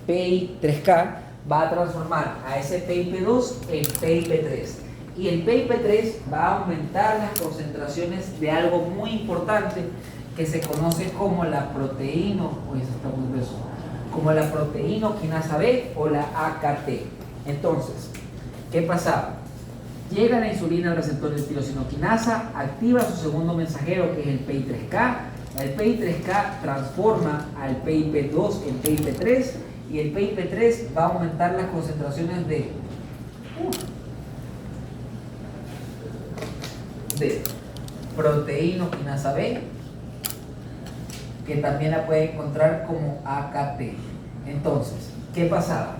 PI3K va a transformar a ese PIP2 en PIP3, y el PIP3 va a aumentar las concentraciones de algo muy importante que se conoce como la proteínoquinasa B o la AKT. Entonces, ¿qué pasaba? Llega la insulina al receptor de tirosinoquinasa, activa su segundo mensajero, que es el PI3K. El PI3K transforma al PIP2 en PIP3, y el PIP3 va a aumentar las concentraciones de proteínoquinasa B, que también la puede encontrar como AKT. Entonces, ¿qué pasaba?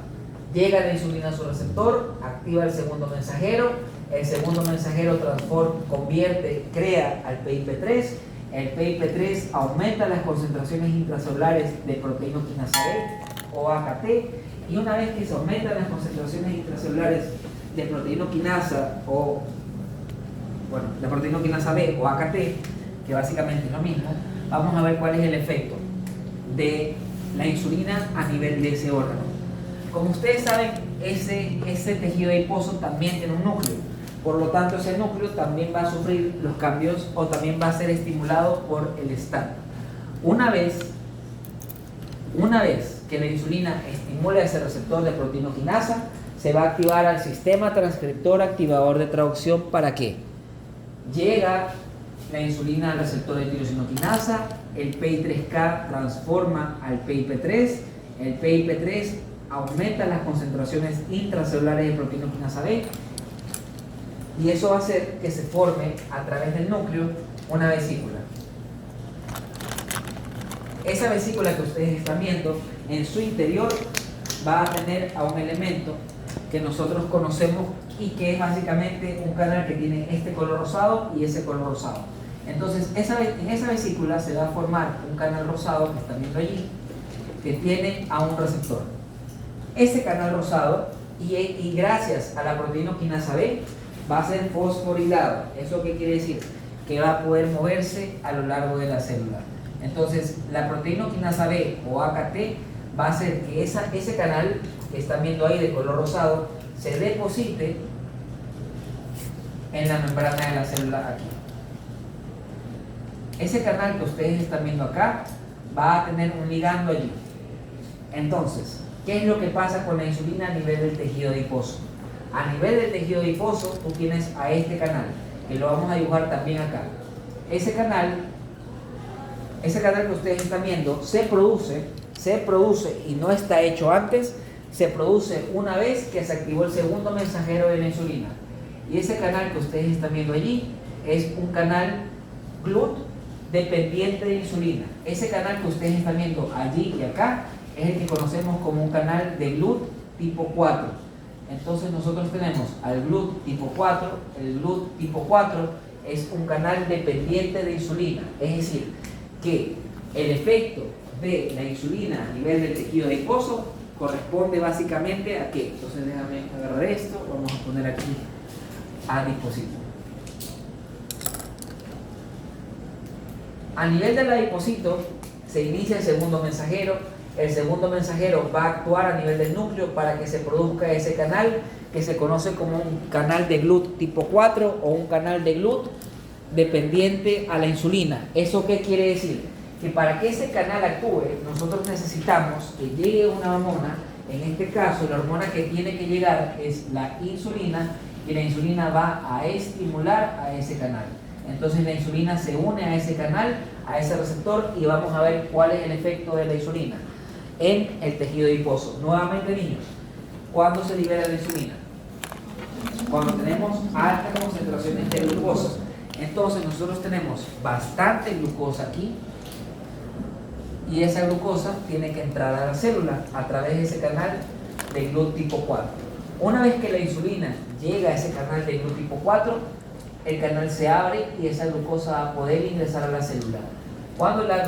Llega la insulina a su receptor, activa el segundo mensajero, el segundo mensajero crea al PIP3, el PIP3 aumenta las concentraciones intracelulares de proteínoquinasa B o AKT, y una vez que se aumentan las concentraciones intracelulares de proteínoquinasa la proteínoquinasa B o AKT, que básicamente es lo mismo, vamos a ver cuál es el efecto de la insulina a nivel de ese órgano. Como ustedes saben, ese tejido adiposo también tiene un núcleo, por lo tanto ese núcleo también va a sufrir los cambios o también va a ser estimulado por el STAT. Una vez que la insulina estimule ese receptor de proteínoquinasa, se va a activar al sistema transcriptor activador de traducción. ¿Para qué? Llega la insulina al receptor de tirosinoquinasa, el PI3K transforma al PIP3, el PIP3 aumenta las concentraciones intracelulares de proteínoquinasa B, y eso va a hacer que se forme a través del núcleo una vesícula. Esa vesícula que ustedes están viendo, en su interior va a tener a un elemento que nosotros conocemos y que es básicamente un canal que tiene este color rosado y ese color rosado. Entonces, en esa vesícula se va a formar un canal rosado que están viendo allí, que tiene a un receptor. Ese canal rosado, y gracias a la proteínoquinasa B, va a ser fosforilado. ¿Eso qué quiere decir? Que va a poder moverse a lo largo de la célula. Entonces, la proteínoquinasa B o AKT va a hacer que ese canal que están viendo ahí de color rosado se deposite en la membrana de la célula aquí. Ese canal que ustedes están viendo acá va a tener un ligando allí. Entonces, ¿qué es lo que pasa con la insulina a nivel del tejido adiposo? A nivel del tejido adiposo, tú tienes a este canal, que lo vamos a dibujar también acá. Ese canal que ustedes están viendo se produce y no está hecho antes, se produce una vez que se activó el segundo mensajero de la insulina. Y ese canal que ustedes están viendo allí es un canal GLUT dependiente de insulina. Ese canal que ustedes están viendo allí y acá es el que conocemos como un canal de GLUT tipo 4. Entonces nosotros tenemos al GLUT tipo 4. El GLUT tipo 4 es un canal dependiente de insulina, es decir, que el efecto de la insulina a nivel del tejido adiposo corresponde básicamente a qué. Entonces déjame agarrar esto, vamos a poner aquí adipocito. A nivel del adipocito se inicia el segundo mensajero. El segundo mensajero va a actuar a nivel del núcleo para que se produzca ese canal que se conoce como un canal de GLUT tipo 4 o un canal de GLUT dependiente a la insulina. ¿Eso qué quiere decir? Que para que ese canal actúe, nosotros necesitamos que llegue una hormona. En este caso, la hormona que tiene que llegar es la insulina, y la insulina va a estimular a ese canal. Entonces la insulina se une a ese canal, a ese receptor, y vamos a ver cuál es el efecto de la insulina en el tejido adiposo. Nuevamente, niños, ¿cuándo se libera la insulina? Cuando tenemos altas concentraciones de glucosa. Entonces nosotros tenemos bastante glucosa aquí, y esa glucosa tiene que entrar a la célula a través de ese canal de GLUT tipo 4. Una vez que la insulina llega a ese canal de GLUT tipo 4, el canal se abre y esa glucosa va a poder ingresar a la célula. Cuando la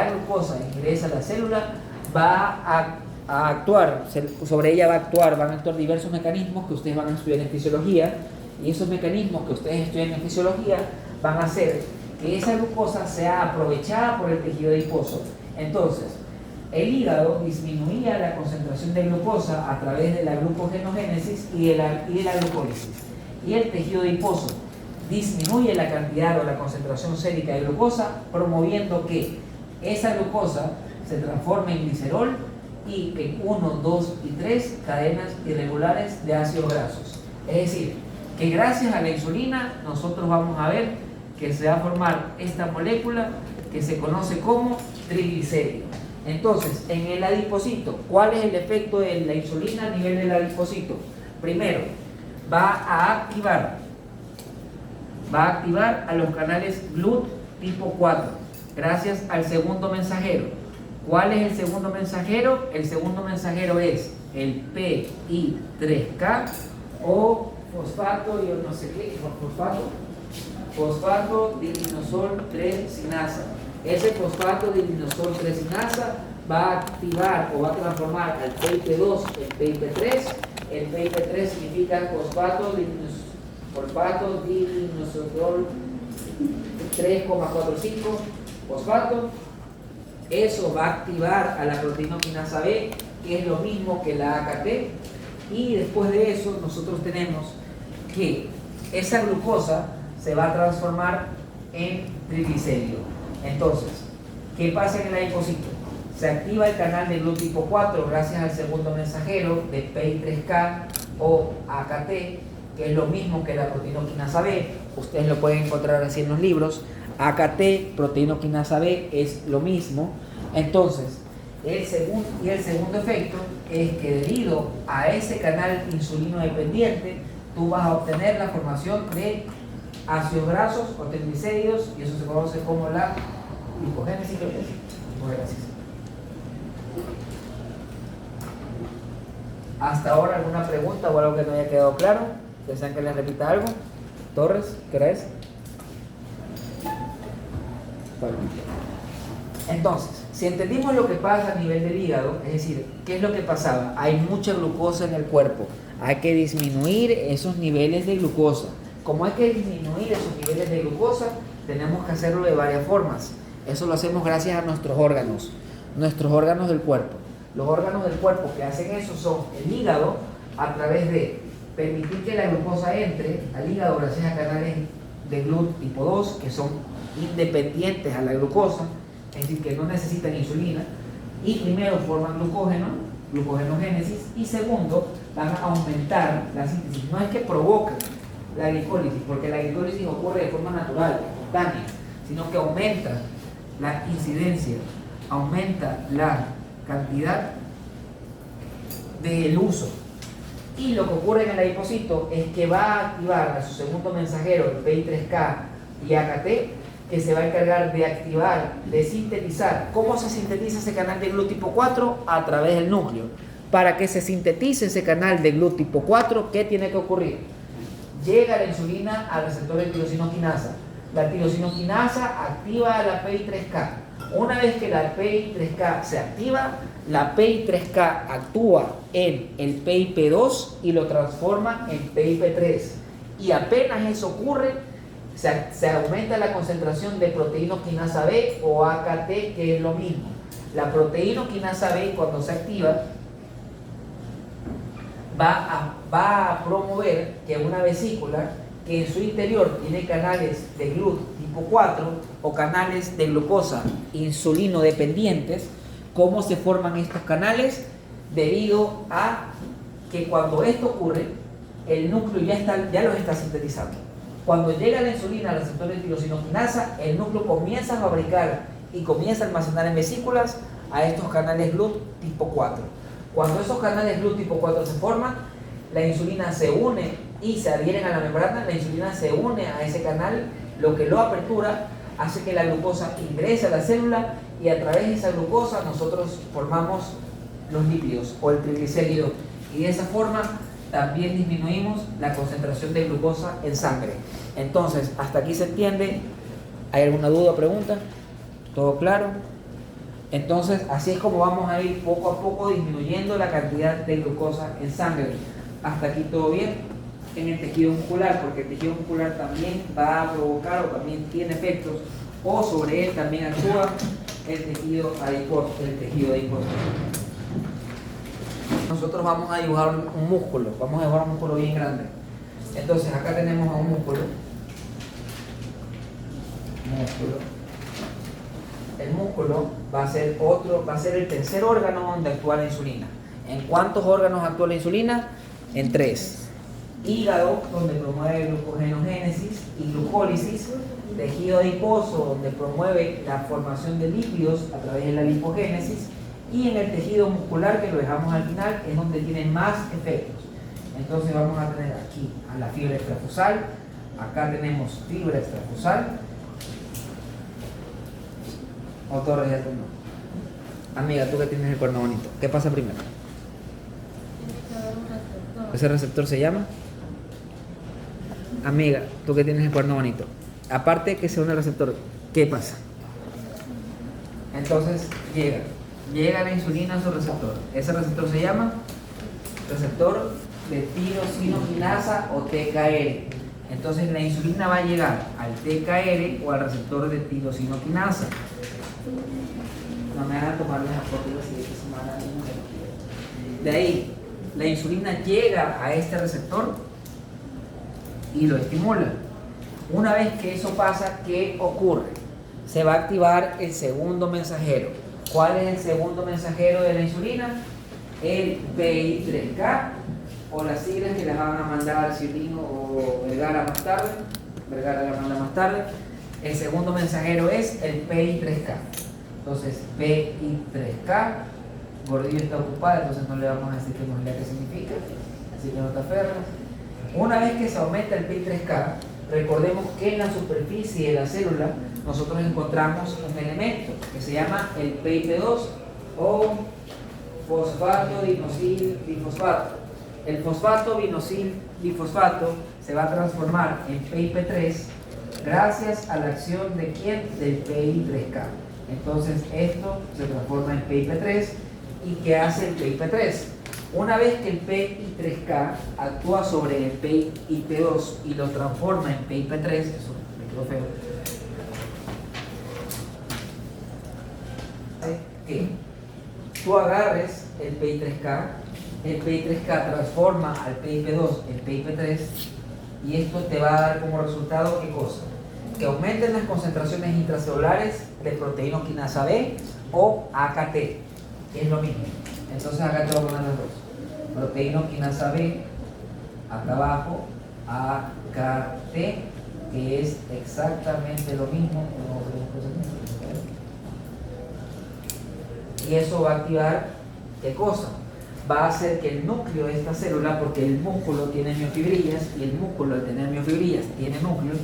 glucosa ingresa a la célula, va a actuar, sobre ella van a actuar diversos mecanismos que ustedes van a estudiar en fisiología, y esos mecanismos que ustedes estudian en fisiología van a hacer que esa glucosa sea aprovechada por el tejido adiposo. Entonces, el hígado disminuía la concentración de glucosa a través de la glucogenogénesis y de la glucólisis, y el tejido adiposo disminuye la cantidad o la concentración sérica de glucosa, promoviendo que esa glucosa se transforme en glicerol y en 1, 2 y 3 cadenas irregulares de ácidos grasos. Es decir, que gracias a la insulina nosotros vamos a ver que se va a formar esta molécula que se conoce como triglicérido. Entonces, en el adipocito, ¿cuál es el efecto de la insulina a nivel del adipocito? Primero, va a activar a los canales GLUT tipo 4 gracias al segundo mensajero. ¿Cuál es el segundo mensajero? El segundo mensajero es el PI3K o fosfato, yo no sé qué, fosfato diinosol 3 sinasa. Ese fosfato diinosol 3 sinasa va a activar o va a transformar al PIP2 en PIP3. El PIP3 significa fosfato diinosol 3,45 fosfato. Eso va a activar a la proteinoquinasa B, que es lo mismo que la AKT, y después de eso nosotros tenemos que esa glucosa se va a transformar en triglicérido. Entonces, ¿qué pasa en el adipocito? Se activa el canal de GLUT tipo 4 gracias al segundo mensajero de PI3K o AKT, que es lo mismo que la proteinoquinasa B. Ustedes lo pueden encontrar así en los libros. AKT, proteinoquinasa B, es lo mismo. Entonces, el segundo efecto es que debido a ese canal insulino dependiente, tú vas a obtener la formación de ácidos grasos o triglicéridos, y eso se conoce como la glucogénesis. ¿Hasta ahora alguna pregunta o algo que no haya quedado claro? ¿Desean que les repita algo? Torres, ¿qué hora es? Entonces, si entendimos lo que pasa a nivel del hígado, es decir, ¿qué es lo que pasaba? Hay mucha glucosa en el cuerpo, hay que disminuir esos niveles de glucosa. Como hay que disminuir esos niveles de glucosa, tenemos que hacerlo de varias formas. Eso lo hacemos gracias a nuestros órganos del cuerpo. Los órganos del cuerpo que hacen eso son el hígado, a través de permitir que la glucosa entre al hígado gracias a canales de GLUT tipo 2, que son independientes a la glucosa, es decir, que no necesitan insulina, y primero forman glucogenogénesis, y segundo, van a aumentar la síntesis. No es que provoquen la glicólisis, porque la glicólisis ocurre de forma natural, espontánea, sino que aumenta la incidencia, aumenta la cantidad del uso. Y lo que ocurre en el adipocito es que va a activar a su segundo mensajero, el PI3K y AKT, que se va a encargar de activar, de sintetizar. ¿Cómo se sintetiza ese canal de GLUT tipo 4? A través del núcleo. Para que se sintetice ese canal de GLUT tipo 4, ¿qué tiene que ocurrir? Llega la insulina al receptor de tirosinoquinasa. La tirosinoquinasa activa a la PI3K. Una vez que la PI3K se activa, la PI3K actúa en el PIP2 y lo transforma en PIP3. y apenas eso ocurre, se aumenta la concentración de proteínoquinasa B o AKT, que es lo mismo. La proteínoquinasa B, cuando se activa, va a promover que una vesícula que en su interior tiene canales de GLUT tipo 4 o canales de glucosa insulino dependientes. ¿Cómo se forman estos canales? Debido a que cuando esto ocurre, el núcleo ya los está sintetizando. Cuando llega la insulina al receptor de tirosinoquinasa, el núcleo comienza a fabricar y comienza a almacenar en vesículas a estos canales GLUT tipo 4. Cuando esos canales GLUT tipo 4 se forman, la insulina se une y se adhieren a la membrana, la insulina se une a ese canal, lo que lo apertura, hace que la glucosa ingrese a la célula y a través de esa glucosa nosotros formamos los lípidos o el triglicérido, y de esa forma también disminuimos la concentración de glucosa en sangre. Entonces, hasta aquí se entiende. ¿Hay alguna duda o pregunta? ¿Todo claro? Entonces, así es como vamos a ir poco a poco disminuyendo la cantidad de glucosa en sangre. Hasta aquí todo bien. En el tejido muscular, porque el tejido muscular también va a provocar o también tiene efectos, o sobre él también actúa el tejido adiposo, Nosotros vamos a dibujar un músculo, vamos a dibujar un músculo bien grande. Entonces acá tenemos a un músculo. El músculo va a ser el tercer órgano donde actúa la insulina. ¿En cuántos órganos actúa la insulina? En 3. Hígado, donde promueve glucogenogénesis y glucólisis. Tejido adiposo, donde promueve la formación de lípidos a través de la lipogénesis. Y en el tejido muscular, que lo dejamos al final, es donde tiene más efectos. Entonces vamos a tener aquí a la fibra extrafusal. Acá tenemos fibra extrafusal. O Torres ya terminó. Amiga, tú que tienes el cuerno bonito, ¿qué pasa primero? ¿Ese receptor se llama? Amiga, tú que tienes el cuerno bonito, aparte de que se une el receptor, ¿qué pasa? Entonces llega la insulina a su receptor. Ese receptor se llama receptor de tirosinoquinasa o TKR. Entonces la insulina va a llegar al TKR o al receptor de tirosinoquinasa. No me hagan tomar las fotos la siguiente semana. De ahí, la insulina llega a este receptor y lo estimula. Una vez que eso pasa, ¿qué ocurre? Se va a activar el segundo mensajero. ¿Cuál es el segundo mensajero de la insulina? El PI3K, o las siglas que les van a mandar Cirino o Vergara más tarde. Vergara la manda más tarde. El segundo mensajero es el PI3K. Entonces, PI3K, Gordillo está ocupada, entonces no le vamos a decir que nos lea qué significa, así que no te aferras. Una vez que se aumenta el PI3K, recordemos que en la superficie de la célula nosotros encontramos un elemento que se llama el PIP2 o fosfato dinosil difosfato. El fosfato dinosil difosfato se va a transformar en PIP3 gracias a la acción de ¿quién? Del PI3K. Entonces esto se transforma en PIP3. ¿Y qué hace el PIP3? Una vez que el PI3K actúa sobre el PIP2 y lo transforma en PIP3, eso me quedó feo, que tú agarres el PI3K transforma al PIP2 en PIP3, y esto te va a dar como resultado ¿qué cosa? Que aumenten las concentraciones intracelulares de proteínoquinasa B o AKT, que es lo mismo. Entonces acá te voy a poner las dos. Proteínoquinasa B, acá abajo, AKT, que es exactamente lo mismo. Y eso va a activar ¿qué cosa? Va a hacer que el núcleo de esta célula, porque el músculo tiene miofibrillas, y el músculo al tener miofibrillas tiene núcleo,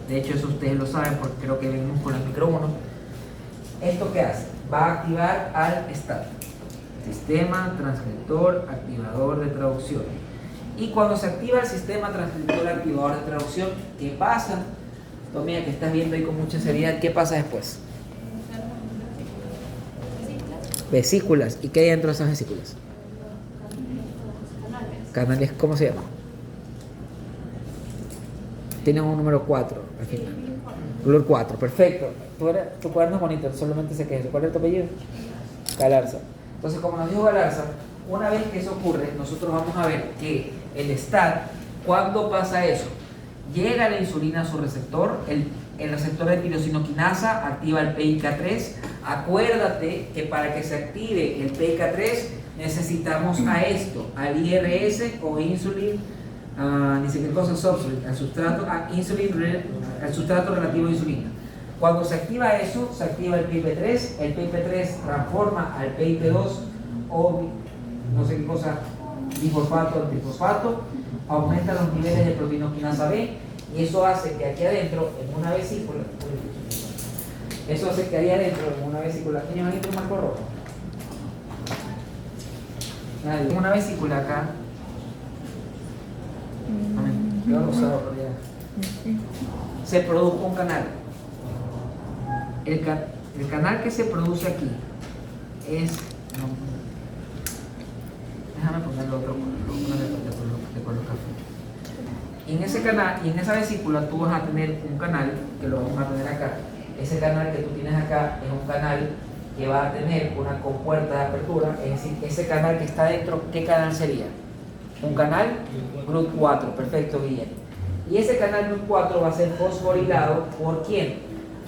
de hecho eso ustedes lo saben porque creo que ven músculo en micro 1. ¿Esto qué hace? Va a activar al STAT, Sistema Transcriptor Activador de Traducción. Y cuando se activa el Sistema Transcriptor Activador de Traducción, ¿qué pasa? Tomía, que estás viendo ahí con mucha seriedad, ¿qué pasa después? Vesículas. ¿Y qué hay dentro de esas vesículas? Canales, ¿cómo se llama? Tienen un número 4 al final. Glur 4, perfecto. Tu cuaderno es bonito, solamente sé que es. ¿Cuál es tu apellido? Galarza. Entonces, como nos dijo Galarza, una vez que eso ocurre, nosotros vamos a ver que el STAT, ¿cuándo pasa eso? Llega la insulina a su receptor, el receptor de tirosinoquinasa activa el PIK3. Acuérdate que para que se active el PIK3 necesitamos a esto, al IRS o insulin, dice qué cosa, substrate, al sustrato relativo de insulina. Cuando se activa eso, se activa el PIP3, el PIP3 transforma al PIP2 o no sé qué cosa, difosfato o trifosfato, aumenta los niveles de proteinoquinasa B y eso hace que aquí adentro, en una vesícula, ¿quién va a ir un marco rojo? Nadie. En una vesícula acá, quedó rosado, pero ya. Se produjo un canal. El canal que se produce aquí es. Déjame ponerlo otro de color café. Y en ese canal, y en esa vesícula, tú vas a tener un canal que lo vamos a tener acá. Ese canal que tú tienes acá es un canal que va a tener una compuerta de apertura, es decir, ese canal que está dentro, ¿qué canal sería? Un canal GLUT4, perfecto, Guillermo. Y ese canal GLUT4 va a ser fosforilado ¿por quién?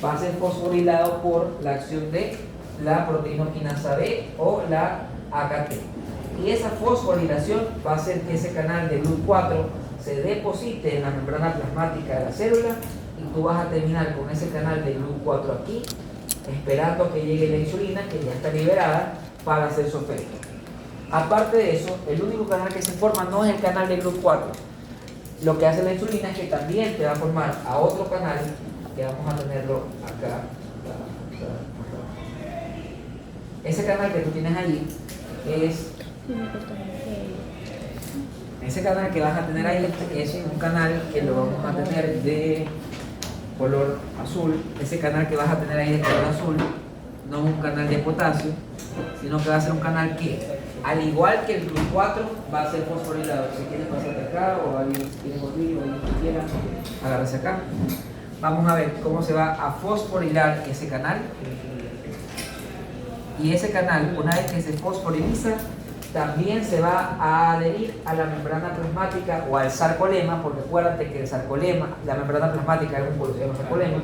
Va a ser fosforilado por la acción de la proteinoquinasa B o la AKT. Y esa fosforilación va a hacer que ese canal de GLUT4 se deposite en la membrana plasmática de la célula y tú vas a terminar con ese canal de GLUT4 aquí, esperando que llegue la insulina que ya está liberada para hacer su efecto. Aparte de eso, el único canal que se forma no es el canal de GLUT4. Lo que hace la insulina es que también te va a formar a otro canal, que vamos a tenerlo acá. Ese canal que tú tienes allí es... Ese canal que vas a tener ahí es un canal que lo vamos a tener de color azul. Ese canal que vas a tener ahí de color azul no es un canal de potasio, sino que va a ser un canal que, al igual que el GLUT4, va a ser fosforilado. Si quieres pasarte acá, o alguien quiere volver, o alguien que quiera, agárrese acá. Vamos a ver cómo se va a fosforilar ese canal. Y ese canal, una vez que se fosforiliza, también se va a adherir a la membrana plasmática o al sarcolema, porque acuérdate que el sarcolema, la membrana plasmática es un músculo, se llama sarcolema.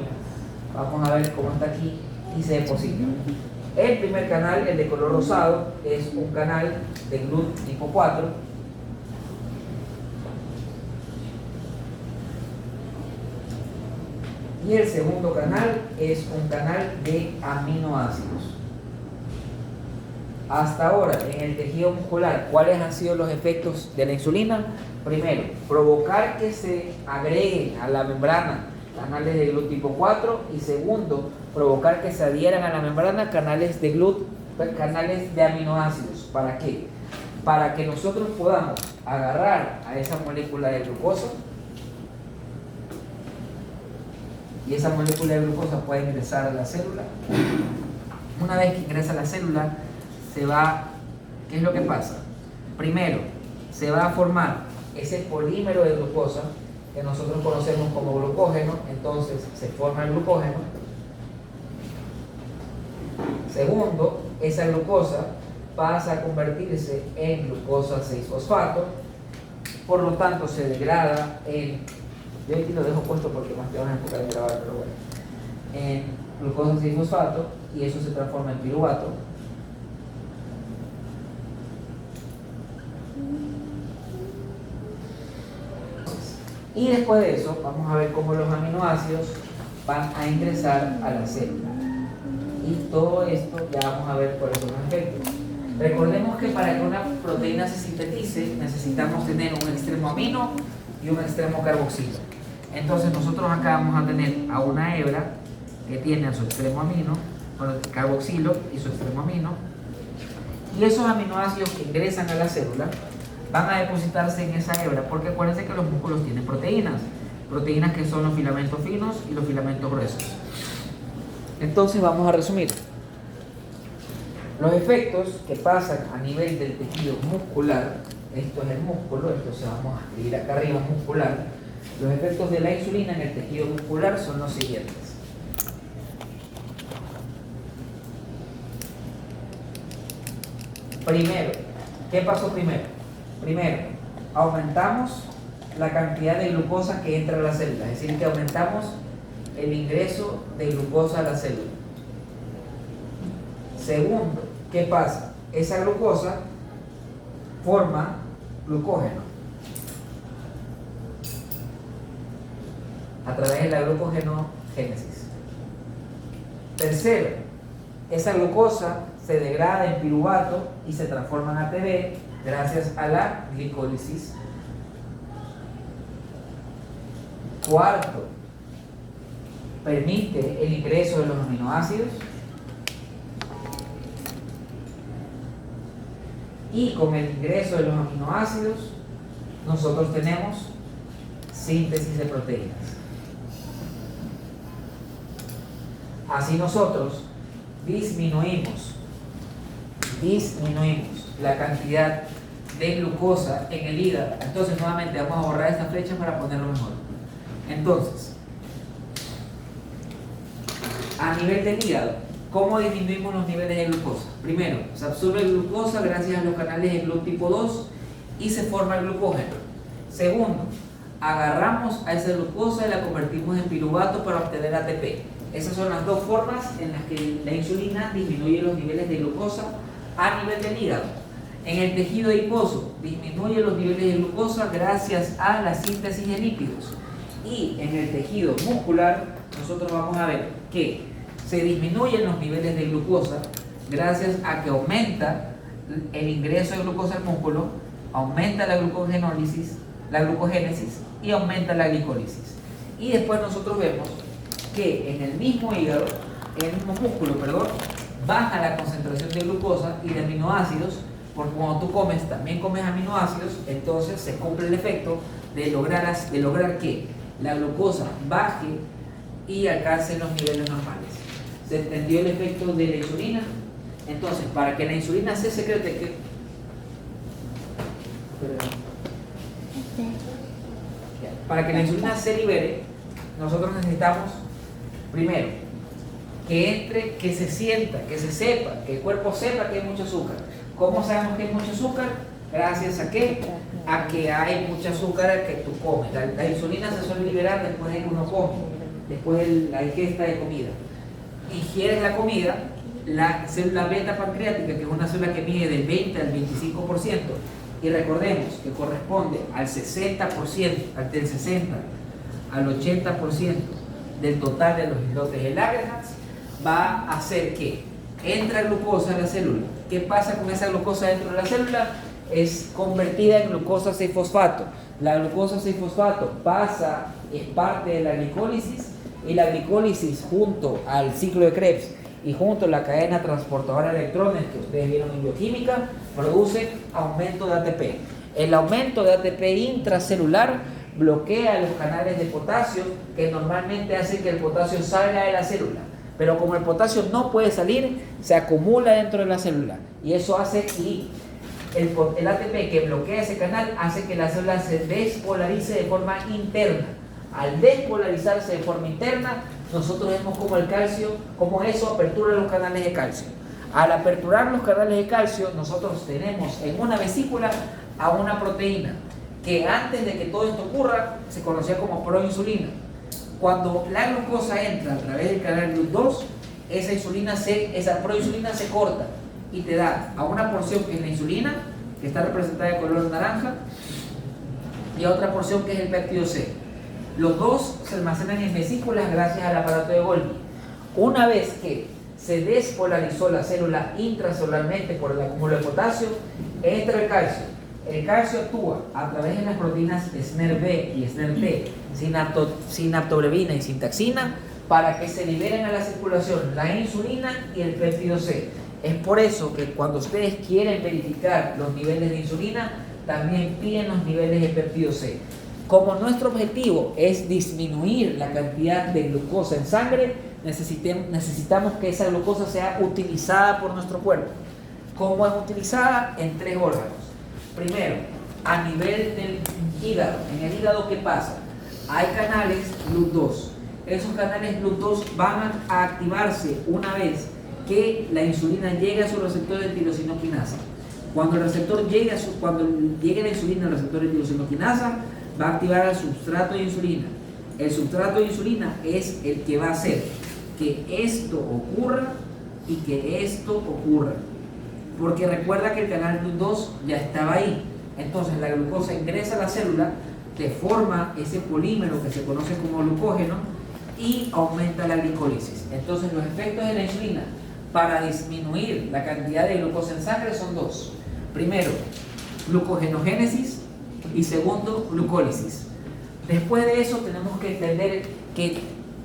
Vamos a ver cómo está aquí y se deposita. El primer canal, el de color rosado, es un canal de GLUT tipo 4. Y el segundo canal es un canal de aminoácidos. Hasta ahora, en el tejido muscular, ¿cuáles han sido los efectos de la insulina? Primero, provocar que se agreguen a la membrana canales de GLUT tipo 4 y segundo, provocar que se adhieran a la membrana canales de GLUT, canales de aminoácidos. ¿Para qué? Para que nosotros podamos agarrar a esa molécula de glucosa y esa molécula de glucosa puede ingresar a la célula. Una vez que ingresa a la célula, ¿qué es lo que pasa? Primero, se va a formar ese polímero de glucosa que nosotros conocemos como glucógeno, entonces se forma el glucógeno. Segundo, esa glucosa pasa a convertirse en glucosa 6-fosfato, por lo tanto se degrada en, yo aquí lo dejo puesto porque más te van a enfocar en grabar, pero bueno, en glucosa 6-fosfato y eso se transforma en piruvato. Y después de eso, vamos a ver cómo los aminoácidos van a ingresar a la célula. Y todo esto ya vamos a ver cuáles son los efectos. Recordemos que para que una proteína se sintetice, necesitamos tener un extremo amino y un extremo carboxilo. Entonces nosotros acá vamos a tener a una hebra que tiene a su extremo amino, bueno, carboxilo y su extremo amino. Y esos aminoácidos que ingresan a la célula van a depositarse en esa hebra, porque acuérdense que los músculos tienen proteínas que son los filamentos finos y los filamentos gruesos. Entonces vamos a resumir. Los efectos que pasan a nivel del tejido muscular, esto es el músculo, entonces vamos a escribir acá arriba muscular. Los efectos de la insulina en el tejido muscular son los siguientes. Primero, ¿qué pasó primero? Primero, aumentamos la cantidad de glucosa que entra a la célula, es decir, que aumentamos el ingreso de glucosa a la célula. Segundo, ¿qué pasa? Esa glucosa forma glucógeno a través de la glucogenogénesis. Tercero, esa glucosa se degrada en piruvato y se transforma en ATP gracias a la glicólisis. Cuarto, permite el ingreso de los aminoácidos. Y con el ingreso de los aminoácidos, nosotros tenemos síntesis de proteínas. Así nosotros disminuimos la cantidad de glucosa en el hígado. Entonces nuevamente vamos a borrar esta flecha para ponerlo mejor. Entonces, a nivel del hígado, ¿cómo disminuimos los niveles de glucosa? Primero, se absorbe glucosa gracias a los canales de GLUT tipo 2 y se forma el glucógeno. Segundo, agarramos a esa glucosa y la convertimos en piruvato para obtener ATP. Esas son las dos formas en las que la insulina disminuye los niveles de glucosa a nivel del hígado. En el tejido adiposo disminuye los niveles de glucosa gracias a la síntesis de lípidos. Y en el tejido muscular nosotros vamos a ver que se disminuyen los niveles de glucosa gracias a que aumenta el ingreso de glucosa al músculo, aumenta la glucogénesis y aumenta la glicólisis. Y después nosotros vemos que en el mismo hígado, en el mismo músculo, baja la concentración de glucosa y de aminoácidos, porque cuando tú comes, también comes aminoácidos, entonces se cumple el efecto de lograr que la glucosa baje y alcance los niveles normales. Se entendió el efecto de la insulina. Entonces, para que la insulina se secrete, para que la insulina se libere, nosotros necesitamos, primero, que se sienta, que se sepa, que el cuerpo sepa que hay mucho azúcar. ¿Cómo sabemos que hay mucho azúcar? Gracias a qué? A que hay mucho azúcar que tú comes. La insulina se suele liberar después de que uno come, después de la ingesta de comida. Ingieres la comida, la célula beta pancreática, que es una célula que mide del 20 al 25%, y recordemos que corresponde al 60%, del 60 al 80% del total de los islotes de Langerhans, va a hacer que entra glucosa a la célula. ¿Qué pasa con esa glucosa dentro de la célula? Es convertida en glucosa 6-fosfato. La glucosa 6-fosfato es parte de la glicólisis, y la glicólisis junto al ciclo de Krebs y junto a la cadena transportadora de electrones que ustedes vieron en bioquímica, produce aumento de ATP. El aumento de ATP intracelular bloquea los canales de potasio que normalmente hacen que el potasio salga de la célula. Pero como el potasio no puede salir, se acumula dentro de la célula. Y eso hace que el ATP que bloquea ese canal hace que la célula se despolarice de forma interna. Al despolarizarse de forma interna, nosotros vemos como el calcio, como eso apertura los canales de calcio. Al aperturar los canales de calcio, nosotros tenemos en una vesícula a una proteína que antes de que todo esto ocurra se conocía como proinsulina. Cuando la glucosa entra a través del canal GLUT2, esa proinsulina se corta y te da a una porción que es la insulina, que está representada de color naranja, y a otra porción que es el péptido C. Los dos se almacenan en vesículas gracias al aparato de Golgi. Una vez que se despolarizó la célula intracelularmente por el acúmulo de potasio, entra el calcio. El calcio actúa a través de las proteínas SNERV y SNERT, sinaptobrevina y sintaxina, para que se liberen a la circulación la insulina y el péptido C. Es por eso que cuando ustedes quieren verificar los niveles de insulina, también piden los niveles de péptido C. Como nuestro objetivo es disminuir la cantidad de glucosa en sangre, necesitamos que esa glucosa sea utilizada por nuestro cuerpo. ¿Cómo es utilizada? En 3 órganos. Primero, a nivel del hígado. En el hígado, ¿qué pasa? hay canales GLUT2. Esos canales GLUT2 van a activarse una vez que la insulina llegue a su receptor de tirosinoquinasa. Cuando llegue la insulina al receptor de tirosinoquinasa, va a activar el substrato de insulina. El substrato de insulina es el que va a hacer que esto ocurra y que esto ocurra. Porque recuerda que el canal GLUT2 ya estaba ahí. Entonces la glucosa ingresa a la célula, que forma ese polímero que se conoce como glucógeno y aumenta la glicólisis. Entonces los efectos de la insulina para disminuir la cantidad de glucosa en sangre son dos. Primero, glucogenogénesis y segundo, glucólisis. Después de eso tenemos que entender que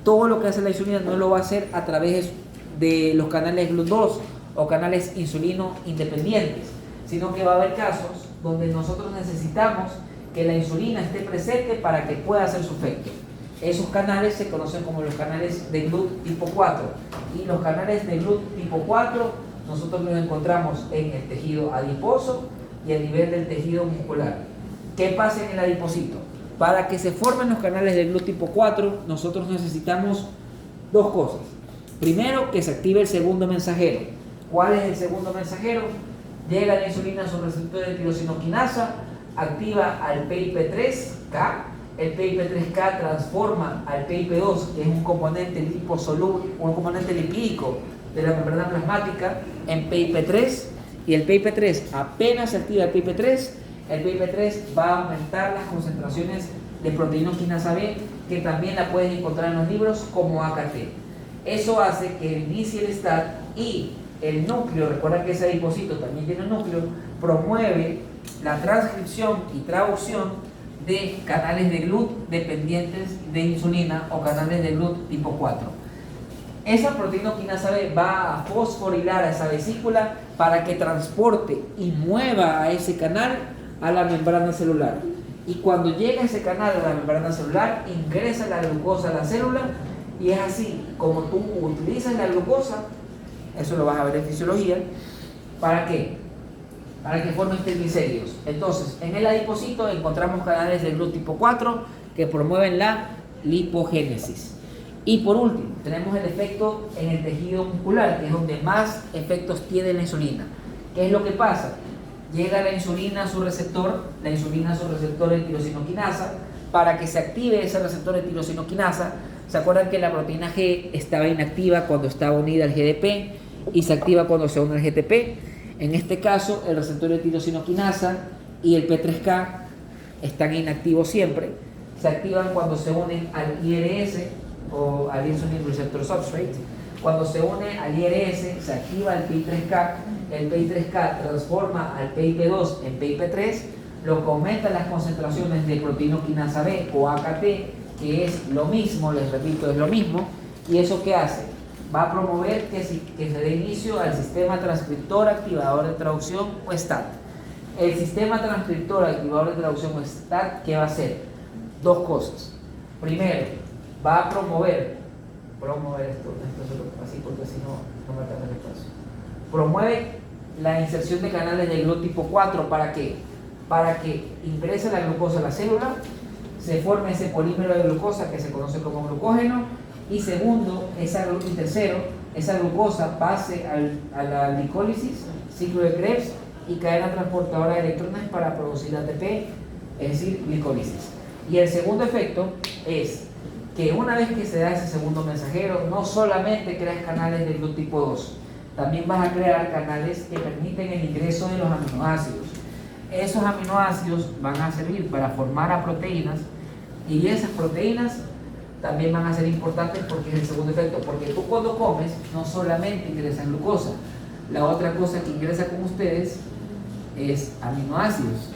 todo lo que hace la insulina no lo va a hacer a través de los canales GLUT2 o canales insulino independientes, sino que va a haber casos donde nosotros necesitamos que la insulina esté presente para que pueda hacer su efecto. Esos canales se conocen como los canales de GLUT tipo 4, y los canales de GLUT tipo 4 nosotros los encontramos en el tejido adiposo y a nivel del tejido muscular. ¿Qué pasa en el adipocito? Para que se formen los canales de GLUT tipo 4 nosotros necesitamos dos cosas. Primero, que se active el segundo mensajero. ¿Cuál es el segundo mensajero? Llega la insulina a su receptor de tirosinoquinasa, activa al PIP3K. El PIP3K transforma al PIP2, que es un componente liposoluble, un componente lipídico de la membrana plasmática, en PIP3. Y el PIP3, apenas se activa el PIP3 va a aumentar las concentraciones de proteinoquinasa B, que también la puedes encontrar en los libros como AKT. Eso hace que inicie el STAT y el núcleo, recuerda que ese adipocito también tiene un núcleo, promueve la transcripción y traducción de canales de GLUT dependientes de insulina o canales de GLUT tipo 4. Esa proteinoquinasa B va a fosforilar a esa vesícula para que transporte y mueva a ese canal a la membrana celular. Y cuando llega ese canal a la membrana celular, ingresa la glucosa a la célula, y es así como tú utilizas la glucosa. Eso lo vas a ver en fisiología. ¿Para qué? Para que formen triglicéridos. Entonces, en el adipocito encontramos canales de GLUT tipo 4 que promueven la lipogénesis. Y por último, tenemos el efecto en el tejido muscular, que es donde más efectos tiene la insulina. ¿Qué es lo que pasa? Llega la insulina a su receptor de tirosinoquinasa, para que se active ese receptor de tirosinoquinasa. ¿Se acuerdan que la proteína G estaba inactiva cuando estaba unida al GDP y se activa cuando se une al GTP? En este caso, el receptor de tirosinoquinasa y el P3K están inactivos siempre. Se activan cuando se unen al IRS o al Insulin Receptor Substrate. Cuando se une al IRS, se activa el PI3K. El PI3K transforma al PIP2 en PIP3, lo que aumenta las concentraciones de proteinoquinasa B o AKT, que es lo mismo, les repito, es lo mismo. ¿Y eso qué hace? Va a promover que se dé inicio al sistema transcriptor activador de traducción o STAT. El sistema transcriptor activador de traducción o STAT, ¿qué va a hacer? Dos cosas. Primero, va a promover esto así, porque si no me alcanza el espacio. Promueve la inserción de canales de GLUT tipo 4. ¿Para qué? Para que ingrese la glucosa a la célula, se forme ese polímero de glucosa que se conoce como glucógeno, y segundo, tercero, esa glucosa pase a la glicólisis, ciclo de Krebs y cadena transportadora de electrones para producir ATP, es decir, glicólisis. Y el segundo efecto es que una vez que se da ese segundo mensajero, no solamente creas canales de GLUT tipo 2, también vas a crear canales que permiten el ingreso de los aminoácidos. Esos aminoácidos van a servir para formar a proteínas, y esas proteínas también van a ser importantes porque es el segundo efecto, porque tú cuando comes no solamente ingresas glucosa, la otra cosa que ingresa con ustedes es aminoácidos.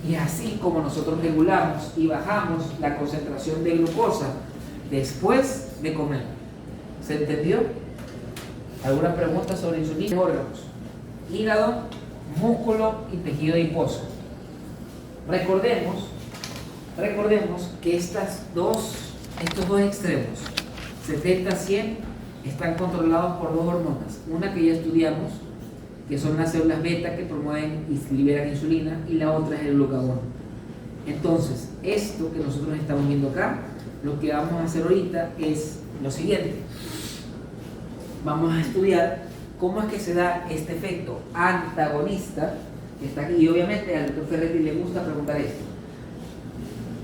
Y así como nosotros regulamos y bajamos la concentración de glucosa después de comer. ¿Se entendió? ¿Alguna pregunta sobre insulina? Órganos: hígado, músculo y tejido adiposo. Recordemos que estos dos extremos, 70-100, están controlados por dos hormonas. Una que ya estudiamos, que son las células beta, que promueven y liberan insulina, y la otra es el glucagón. Entonces, esto que nosotros estamos viendo acá, lo que vamos a hacer ahorita es lo siguiente. Vamos a estudiar cómo es que se da este efecto antagonista que está aquí. Y obviamente al doctor Ferretti le gusta preguntar esto.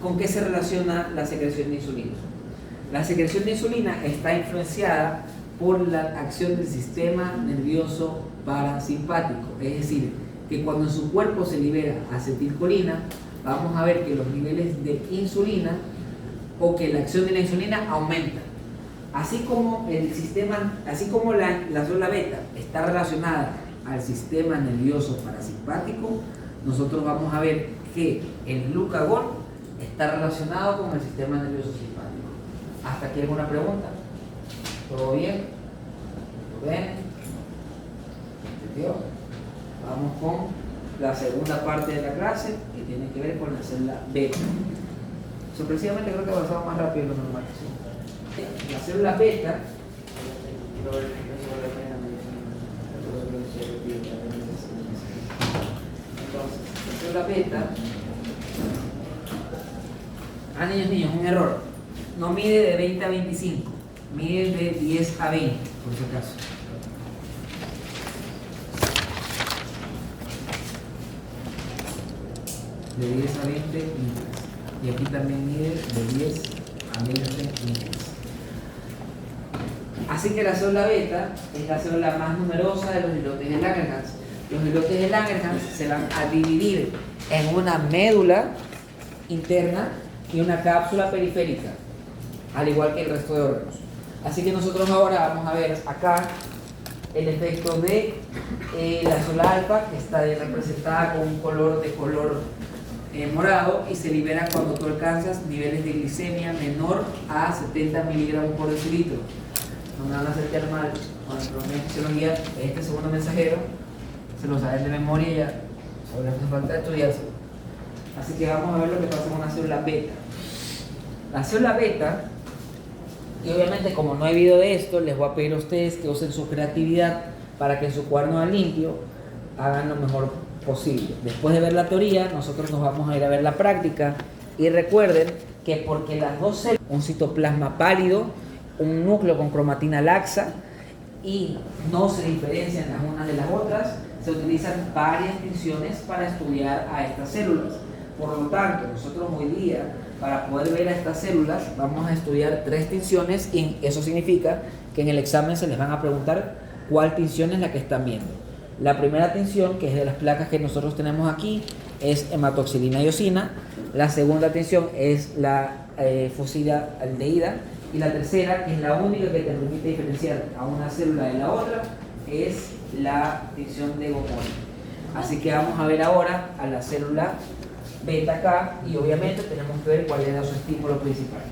¿Con qué se relaciona la secreción de insulina? La secreción de insulina está influenciada por la acción del sistema nervioso parasimpático. Es decir, que cuando en su cuerpo se libera acetilcolina, vamos a ver que los niveles de insulina o que la acción de la insulina aumenta. Así como el sistema, así como la célula beta está relacionada al sistema nervioso parasimpático, nosotros vamos a ver que el glucagón está relacionado con el sistema nervioso simpático. ¿Hasta aquí alguna pregunta? ¿Todo bien? ¿Todo bien? ¿Entendió? Vamos con la segunda parte de la clase que tiene que ver con la célula beta. Sorpresivamente creo que avanzamos más rápido de lo normal. ¿Sí? La célula beta, entonces, la célula beta, niños, un error, no mide de 20 a 25, mide de 10 a 20, por si acaso. De 10 a 20 litros. Y aquí también mide de 10 a 20 litros. Así que la célula beta es la célula más numerosa de los islotes de Langerhans. Los islotes de Langerhans se van a dividir en una médula interna y una cápsula periférica, al igual que el resto de órganos. Así que nosotros ahora vamos a ver acá el efecto de la célula alfa, que está representada con un color morado, y se libera cuando tú alcanzas niveles de glicemia menor a 70 miligramos por decilitro. No me van a hacer quedar mal cuando me fisiología, este segundo mensajero se lo saben de memoria ya, solo hace falta estudiarse. Así que vamos a ver lo que pasa con una célula beta. La célula beta, y obviamente como no hay video de esto, les voy a pedir a ustedes que usen su creatividad para que en su cuaderno de limpio hagan lo mejor posible. Después de ver la teoría, nosotros nos vamos a ir a ver la práctica, y recuerden que porque las dos células, un citoplasma pálido, un núcleo con cromatina laxa, y no se diferencian las unas de las otras, se utilizan varias tinciones para estudiar a estas células. Por lo tanto, nosotros hoy día, para poder ver a estas células, vamos a estudiar 3 tinciones, y eso significa que en el examen se les van a preguntar cuál tinción es la que están viendo. La primera tinción, que es de las placas que nosotros tenemos aquí, es hematoxilina y eosina. La segunda tinción es la fusidaldehída. Y la tercera, que es la única que te permite diferenciar a una célula de la otra, es la tinción de Gomori. Así que vamos a ver ahora a la célula beta acá, y obviamente tenemos que ver cuál era su estímulo principal.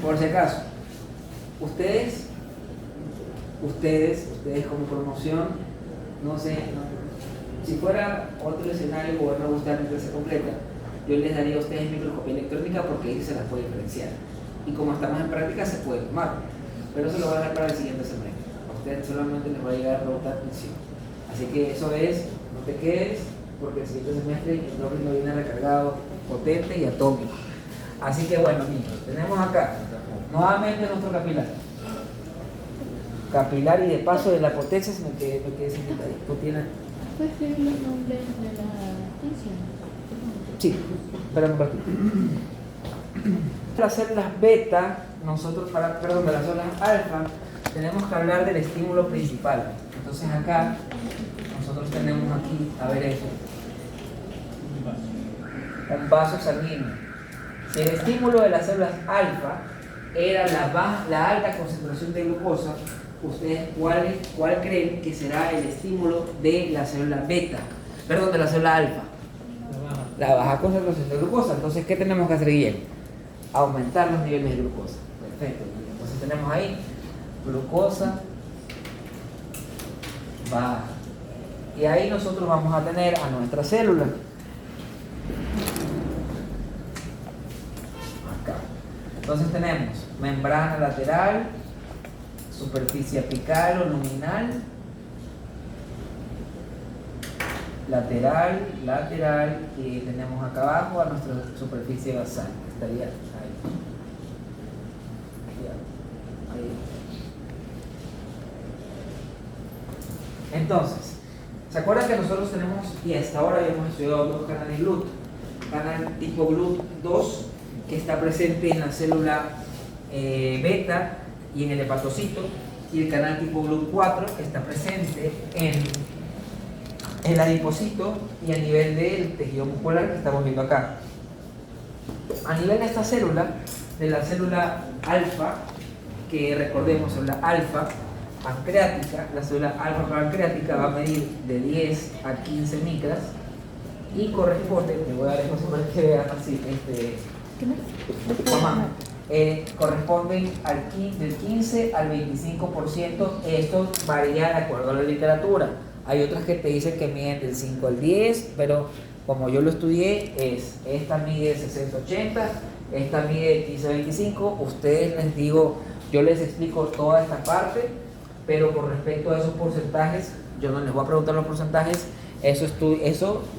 Por si acaso, ustedes como promoción, no sé, si fuera otro escenario, o no gustar mi clase completa, yo les daría a ustedes microscopía electrónica, porque ahí se las puede diferenciar. Y como estamos en práctica, se puede tomar. Pero eso lo voy a dejar para el siguiente semestre. A ustedes solamente les va a llegar a preguntar atención. Así que eso es, no te quedes, porque el siguiente semestre el endocrino viene recargado, potente y atómico. Así que bueno, niños, tenemos acá nuevamente nuestro capilar. Capilar, y de paso de la potencia se me quedé sin detalle. ¿Tú tienes? ¿Puedes escribir los nombres de la tinción? Sí, espérame un ratito. Las células beta, de las células alfa, tenemos que hablar del estímulo principal. Entonces acá, nosotros tenemos aquí, a ver eso, un vaso sanguíneo. Si el estímulo de las células alfa era la alta concentración de glucosa, ¿ustedes cuál creen que será el estímulo de la célula beta? Perdón, de la célula alfa. La baja concentración de glucosa. Entonces, ¿qué tenemos que hacer, Guillermo? Aumentar los niveles de glucosa. Perfecto. Entonces tenemos ahí glucosa baja. Y ahí nosotros vamos a tener a nuestra célula. Acá. Entonces tenemos membrana lateral, superficie apical o luminal, lateral, lateral, y tenemos acá abajo a nuestra superficie basal. Estaría ahí. Ahí. Entonces, ¿se acuerdan que nosotros tenemos, y hasta ahora habíamos estudiado dos canales GLUT? Canal tipo GLUT 2, que está presente en la célula beta y en el hepatocito, y el canal tipo GLUT 4, que está presente en el adipocito y a nivel del tejido muscular que estamos viendo acá. A nivel de esta célula, de la célula alfa, que recordemos es la alfa pancreática, la célula alfa pancreática va a medir de 10 a 15 micras y corresponde, te voy a dar eso para que vean así, corresponden del 15 al 25%. Esto varía de acuerdo a la literatura. Hay otras que te dicen que miden del 5 al 10, pero como yo lo estudié, esta mide 60-80, esta mide 15-25. Ustedes les digo, yo les explico toda esta parte, pero con respecto a esos porcentajes, yo no les voy a preguntar los porcentajes, eso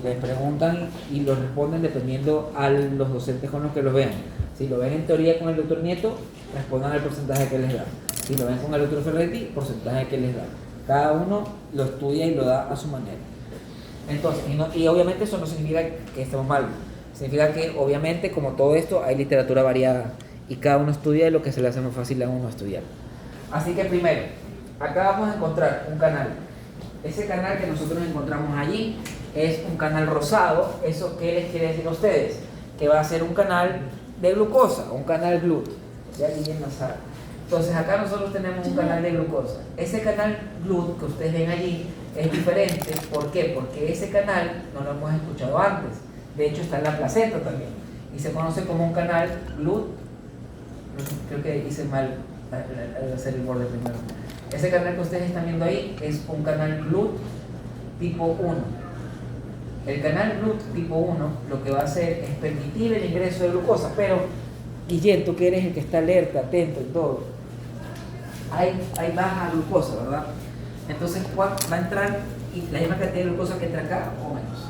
les preguntan y lo responden dependiendo a los docentes con los que lo vean. Si lo ven en teoría con el doctor Nieto, respondan al porcentaje que les da. Si lo ven con el doctor Ferretti, porcentaje que les da. Cada uno lo estudia y lo da a su manera. Entonces, y obviamente eso no significa que estemos mal. Significa que obviamente, como todo esto, hay literatura variada y cada uno estudia lo que se le hace más fácil a uno estudiar. Así que primero, acá vamos a encontrar un canal. Ese canal que nosotros encontramos allí es un canal rosado. ¿Eso qué les quiere decir a ustedes? Que va a ser un canal de glucosa, un canal GLUT. Ya Guillén no sabe. Entonces acá nosotros tenemos un canal de glucosa. Ese canal GLUT que ustedes ven allí es diferente. ¿Por qué? Porque ese canal no lo hemos escuchado antes. De hecho está en la placenta también. Y se conoce como un canal GLUT. Creo que hice mal al hacer el borde primero. Ese canal que ustedes están viendo ahí es un canal GLUT tipo 1. El canal GLUT tipo 1 lo que va a hacer es permitir el ingreso de glucosa. Pero, Guillén, tú que eres el que está alerta, atento en todo, hay baja glucosa, ¿verdad? Entonces va a entrar y la misma cantidad de glucosa que entra acá o menos.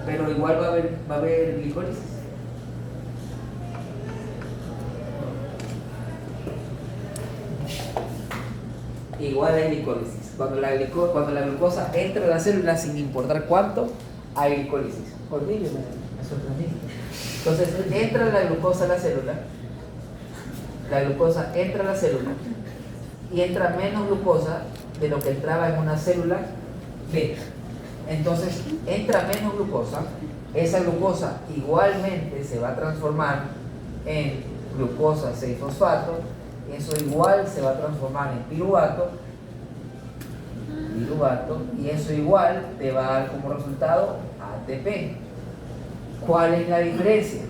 Pero igual va a haber glicólisis. Igual hay glicólisis. Cuando la glucosa entra a la célula, sin importar cuánto, hay glicólisis. Horrible, me sorprendí. Entonces entra la glucosa a la célula y entra menos glucosa de lo que entraba en una célula beta. Entonces entra menos glucosa, esa glucosa igualmente se va a transformar en glucosa 6-fosfato, eso igual se va a transformar en piruvato, y eso igual te va a dar como resultado ATP. ¿Cuál es la diferencia?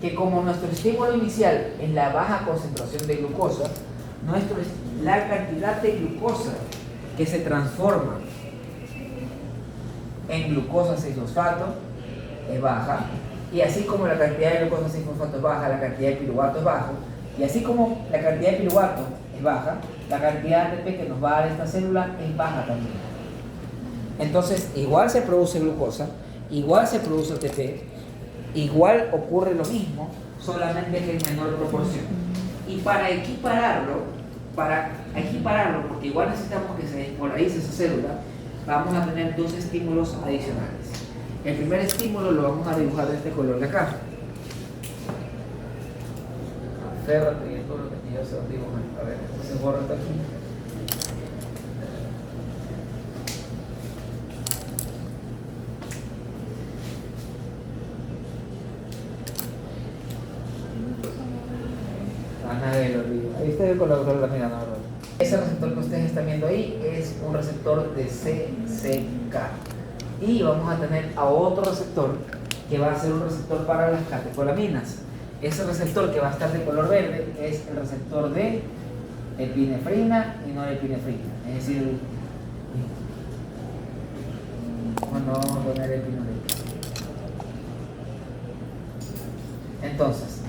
Que como nuestro estímulo inicial es la baja concentración de glucosa, la cantidad de glucosa que se transforma en glucosa 6-fosfato es baja, y así como la cantidad de glucosa 6-fosfato es baja, la cantidad de piruvato es baja, y así como la cantidad de piruvato es baja, la cantidad de ATP que nos va a dar esta célula es baja también. Entonces, igual se produce glucosa, igual se produce ATP, igual ocurre lo mismo, solamente que en menor proporción. Y para equipararlo, porque igual necesitamos que se despolarice esa célula, vamos a tener dos estímulos adicionales. El primer estímulo lo vamos a dibujar de este color de acá. Aférrate y todo lo que yo se lo dibujo. A ver, esto se borra aquí. Ahí está el color de la mirada, ¿verdad? Ese receptor que ustedes están viendo ahí es un receptor de CCK. Y vamos a tener a otro receptor que va a ser un receptor para las catecolaminas. Ese receptor que va a estar de color verde es el receptor de epinefrina y norepinefrina. Es decir, bueno, vamos a poner epinorepina. Entonces,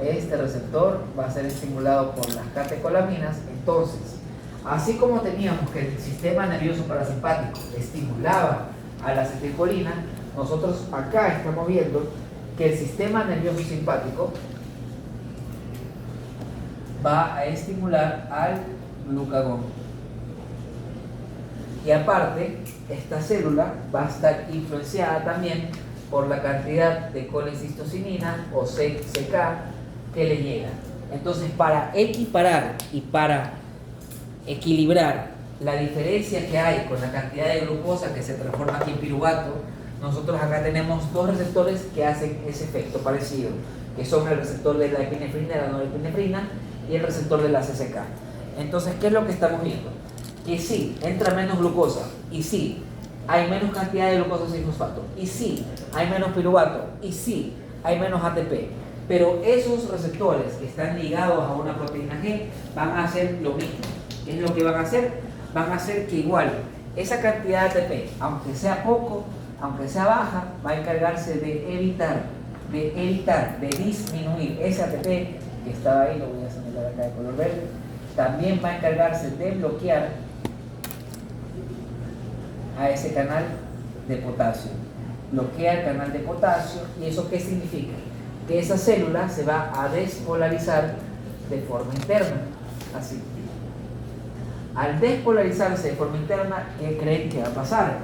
este receptor va a ser estimulado por las catecolaminas. Entonces, así como teníamos que el sistema nervioso parasimpático estimulaba a la acetilcolina, nosotros acá estamos viendo que el sistema nervioso simpático va a estimular al glucagón. Y aparte, esta célula va a estar influenciada también por la cantidad de colecistocinina o CK que le llega. Entonces, para equiparar y para equilibrar la diferencia que hay con la cantidad de glucosa que se transforma aquí en piruvato, nosotros acá tenemos dos receptores que hacen ese efecto parecido, que son el receptor de la epinefrina y la norepinefrina y el receptor de la CCK. Entonces, ¿qué es lo que estamos viendo? Que sí, entra menos glucosa, y sí, hay menos cantidad de glucosa sin fosfato, y sí, hay menos piruvato, y sí, hay menos ATP. Pero esos receptores que están ligados a una proteína G van a hacer lo mismo. ¿Qué es lo que van a hacer? Van a hacer que igual esa cantidad de ATP, aunque sea poco, aunque sea baja, va a encargarse de evitar, de disminuir ese ATP que estaba ahí, lo voy a señalar acá de color verde, también va a encargarse de bloquear a ese canal de potasio. Bloquea el canal de potasio, ¿y eso qué significa? Que esa célula se va a despolarizar de forma interna, así. Al despolarizarse de forma interna, ¿qué creen que va a pasar?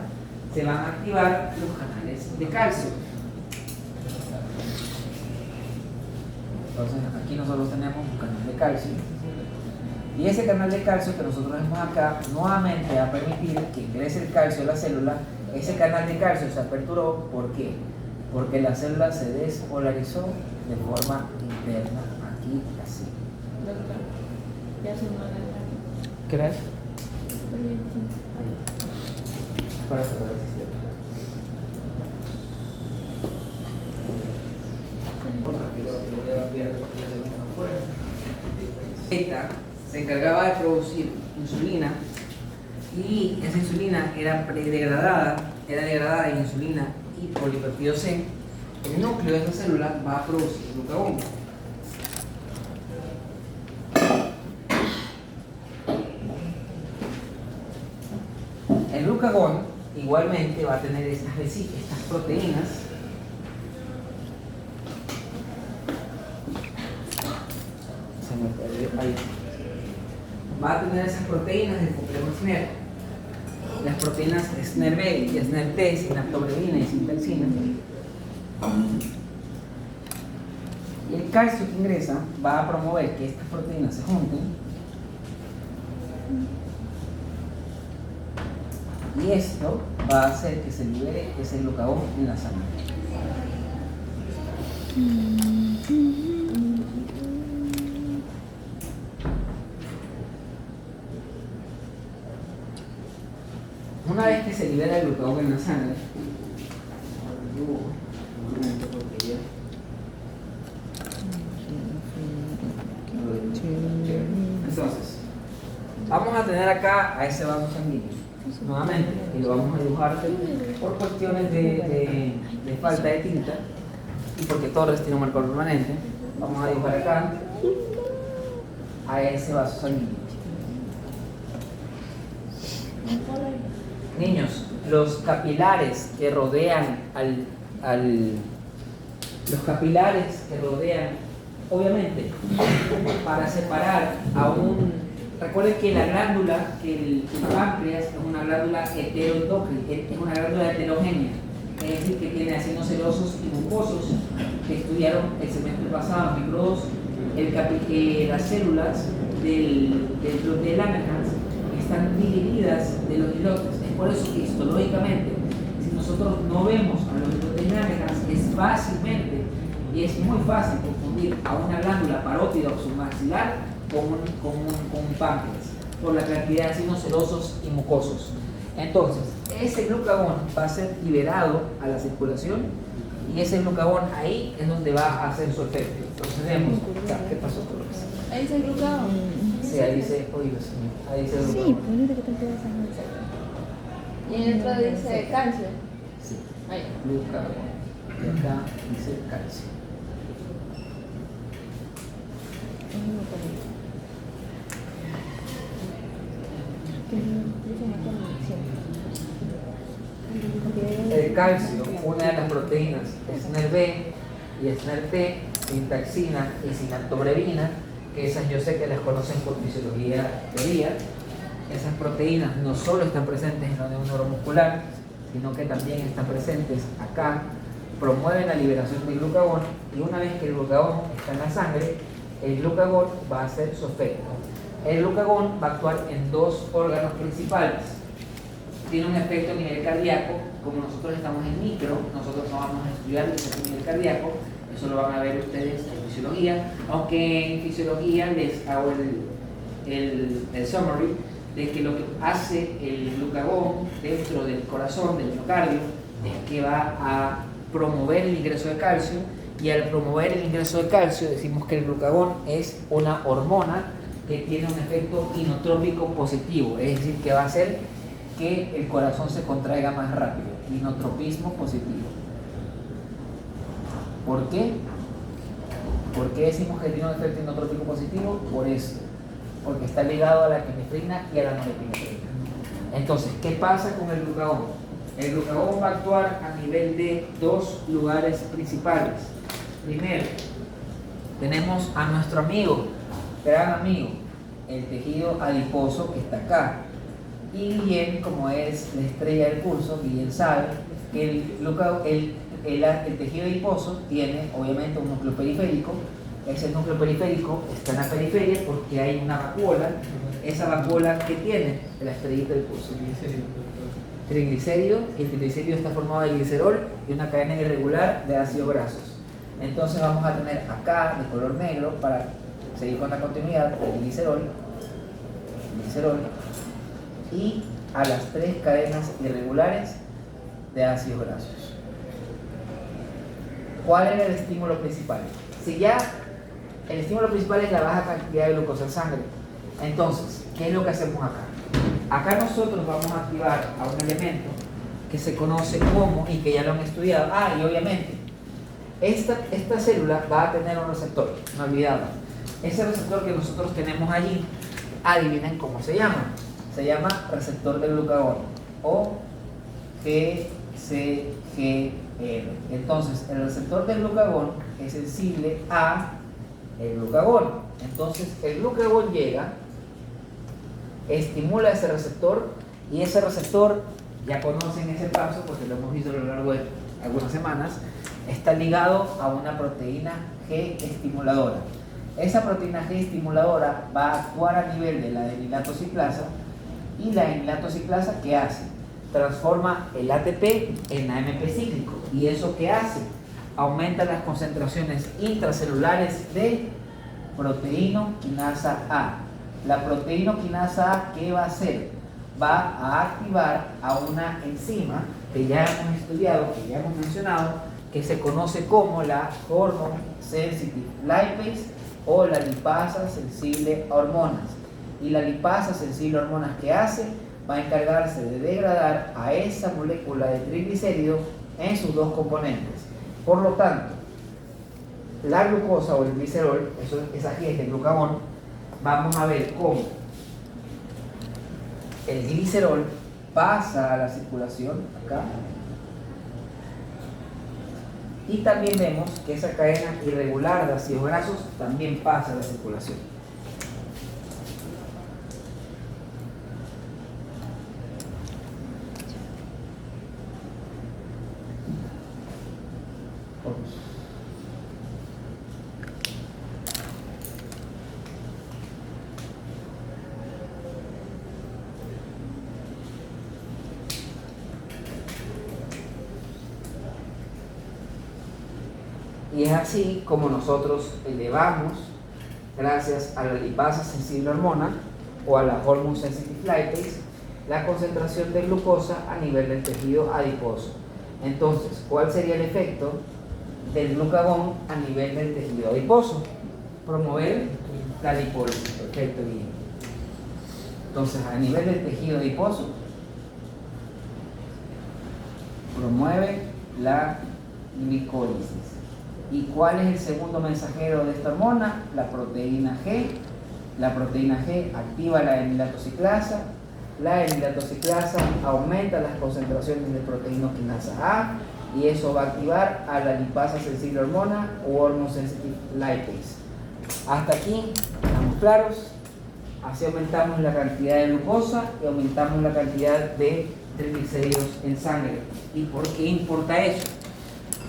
Se van a activar los canales de calcio. Entonces aquí nosotros tenemos un canal de calcio. Y ese canal de calcio que nosotros vemos acá, nuevamente va a permitir que ingrese el calcio a la célula. Ese canal de calcio se aperturó, ¿por qué? Porque la célula se despolarizó de forma interna, aquí, así. Doctor, ya se me va. ¿Crees? Bien, sí. Para cerrar el sistema. Beta se encargaba de producir insulina y esa insulina era degradada en insulina y polipeptido C. El núcleo de esa célula va a producir glucagón. El glucagón igualmente va a tener estas proteínas ahí. Va a tener esas proteínas del complejo SNER, las proteínas SNERB y SNERT, sinaptobrevina y sintalcina. Y el calcio que ingresa va a promover que estas proteínas se junten y esto va a hacer que se libere ese glucagón en la sangre. Una vez que se libera el glucagón en la sangre, entonces, vamos a tener acá a ese vaso sanguíneo nuevamente y lo vamos a dibujar por cuestiones de falta de tinta y porque Torres tiene un marcador permanente. Vamos a dibujar acá a ese vaso sanguíneo. Niños, los capilares que rodean obviamente, para separar a recuerden que la glándula, que el páncreas es una glándula heteroendocrina, es una glándula heterogénea, es decir, que tiene ácidos serosos y mucosos, que estudiaron el semestre pasado en micro 2, las células del Langerhans están divididas de los islotes. Es por eso que histológicamente, si nosotros no vemos a los islotes Langerhans, es fácilmente y es muy fácil confundir a una glándula parótida o submaxilar con un páncreas por la cantidad de ácidos serosos y mucosos. Entonces, ese glucagón va a ser liberado a la circulación y ese glucagón ahí es donde va a hacer su efecto. Entonces vemos, ¿qué pasó? Ahí dice glucagón. Sí, ahí dice, oiga señor, ahí dice Sí, glucagón. bonito que te quedas Y en otro dice calcio. Sí, Ahí. glucagón. Y acá dice calcio. calcio, una de las proteínas es SNRB y SNRT, sintaxina y sinaptobrevina, que esas yo sé que las conocen por fisiología teoría. Esas proteínas no solo están presentes en la unión neuromuscular, sino que también están presentes acá, promueven la liberación del glucagón, y una vez que el glucagón está en la sangre, el glucagón va a hacer su efecto. El glucagón va a actuar en dos órganos principales. Tiene un efecto a nivel cardíaco. Como nosotros estamos en micro, nosotros no vamos a estudiar el efecto a nivel cardíaco, eso lo van a ver ustedes en fisiología, aunque en fisiología les hago el summary de que lo que hace el glucagón dentro del corazón, del miocardio, es que va a promover el ingreso de calcio, y al promover el ingreso de calcio decimos que el glucagón es una hormona que tiene un efecto inotrópico positivo, es decir, que va a hacer que el corazón se contraiga más rápido, inotropismo positivo. ¿Por qué? ¿Por qué decimos que tiene un efecto inotrópico positivo? Por eso, porque está ligado a la epinefrina y a la norepinefrina. Entonces, ¿qué pasa con el glucagón? El glucagón va a actuar a nivel de dos lugares principales. Primero, tenemos a nuestro amigo, gran amigo, el tejido adiposo que está acá. Y Guillén, como es la estrella del curso, Guillén sabe que el tejido adiposo tiene obviamente un núcleo periférico. Ese núcleo periférico está en la periferia porque hay una vacuola. Esa vacuola que tiene la estrellita del curso, triglicérido, y el triglicérido está formado de glicerol y una cadena irregular de ácidos grasos. Entonces vamos a tener acá de color negro, para seguir con la continuidad, el glicerol, y a las tres cadenas irregulares de ácidos grasos. ¿Cuál era el estímulo principal? Si ya el estímulo principal es la baja cantidad de glucosa en sangre, entonces, ¿qué es lo que hacemos acá? Acá nosotros vamos a activar a un elemento que se conoce como, y que ya lo han estudiado, y obviamente, esta célula va a tener un receptor, no olvidamos. Ese receptor que nosotros tenemos allí, adivinen cómo se llama. Se llama receptor de glucagón, o GCGR. Entonces, el receptor del glucagón es sensible a el glucagón. Entonces, el glucagón llega, estimula ese receptor, y ese receptor, ya conocen ese paso porque lo hemos visto a lo largo de algunas semanas, está ligado a una proteína G estimuladora. Esa proteína G estimuladora va a actuar a nivel de la adenilatociclasa, y la adenilatociclasa, ¿qué hace? Transforma el ATP en AMP cíclico. ¿Y eso qué hace? Aumenta las concentraciones intracelulares de proteinoquinasa A. La proteinoquinasa A, ¿qué va a hacer? Va a activar a una enzima que ya hemos estudiado, que ya hemos mencionado, que se conoce como la Hormone Sensitive Lipase, o la lipasa sensible a hormonas. Y la lipasa sensible a hormonas, ¿qué hace? Va a encargarse de degradar a esa molécula de triglicérido en sus dos componentes. Por lo tanto, la glucosa o el glicerol, esa G es el glucagón, vamos a ver cómo el glicerol pasa a la circulación acá, y también vemos que esa cadena irregular de ácidos grasos también pasa a la circulación. Y es así como nosotros elevamos, gracias a la lipasa sensible a hormona o a la Hormone Sensitive Lipase, la concentración de glucosa a nivel del tejido adiposo. Entonces, ¿cuál sería el efecto del glucagón a nivel del tejido adiposo? Promover la lipólisis. Perfecto, bien. Entonces, a nivel del tejido adiposo, promueve la glicólisis. ¿Y cuál es el segundo mensajero de esta hormona? La proteína G. La proteína G activa la adenilatociclasa, la N-hidratociclasa aumenta las concentraciones de proteínoquinasa A y eso va a activar a la lipasa sensible hormona o hormone sensitive lipase. Hasta aquí, ¿estamos claros? Así aumentamos la cantidad de glucosa y aumentamos la cantidad de triglicéridos en sangre. ¿Y por qué importa eso?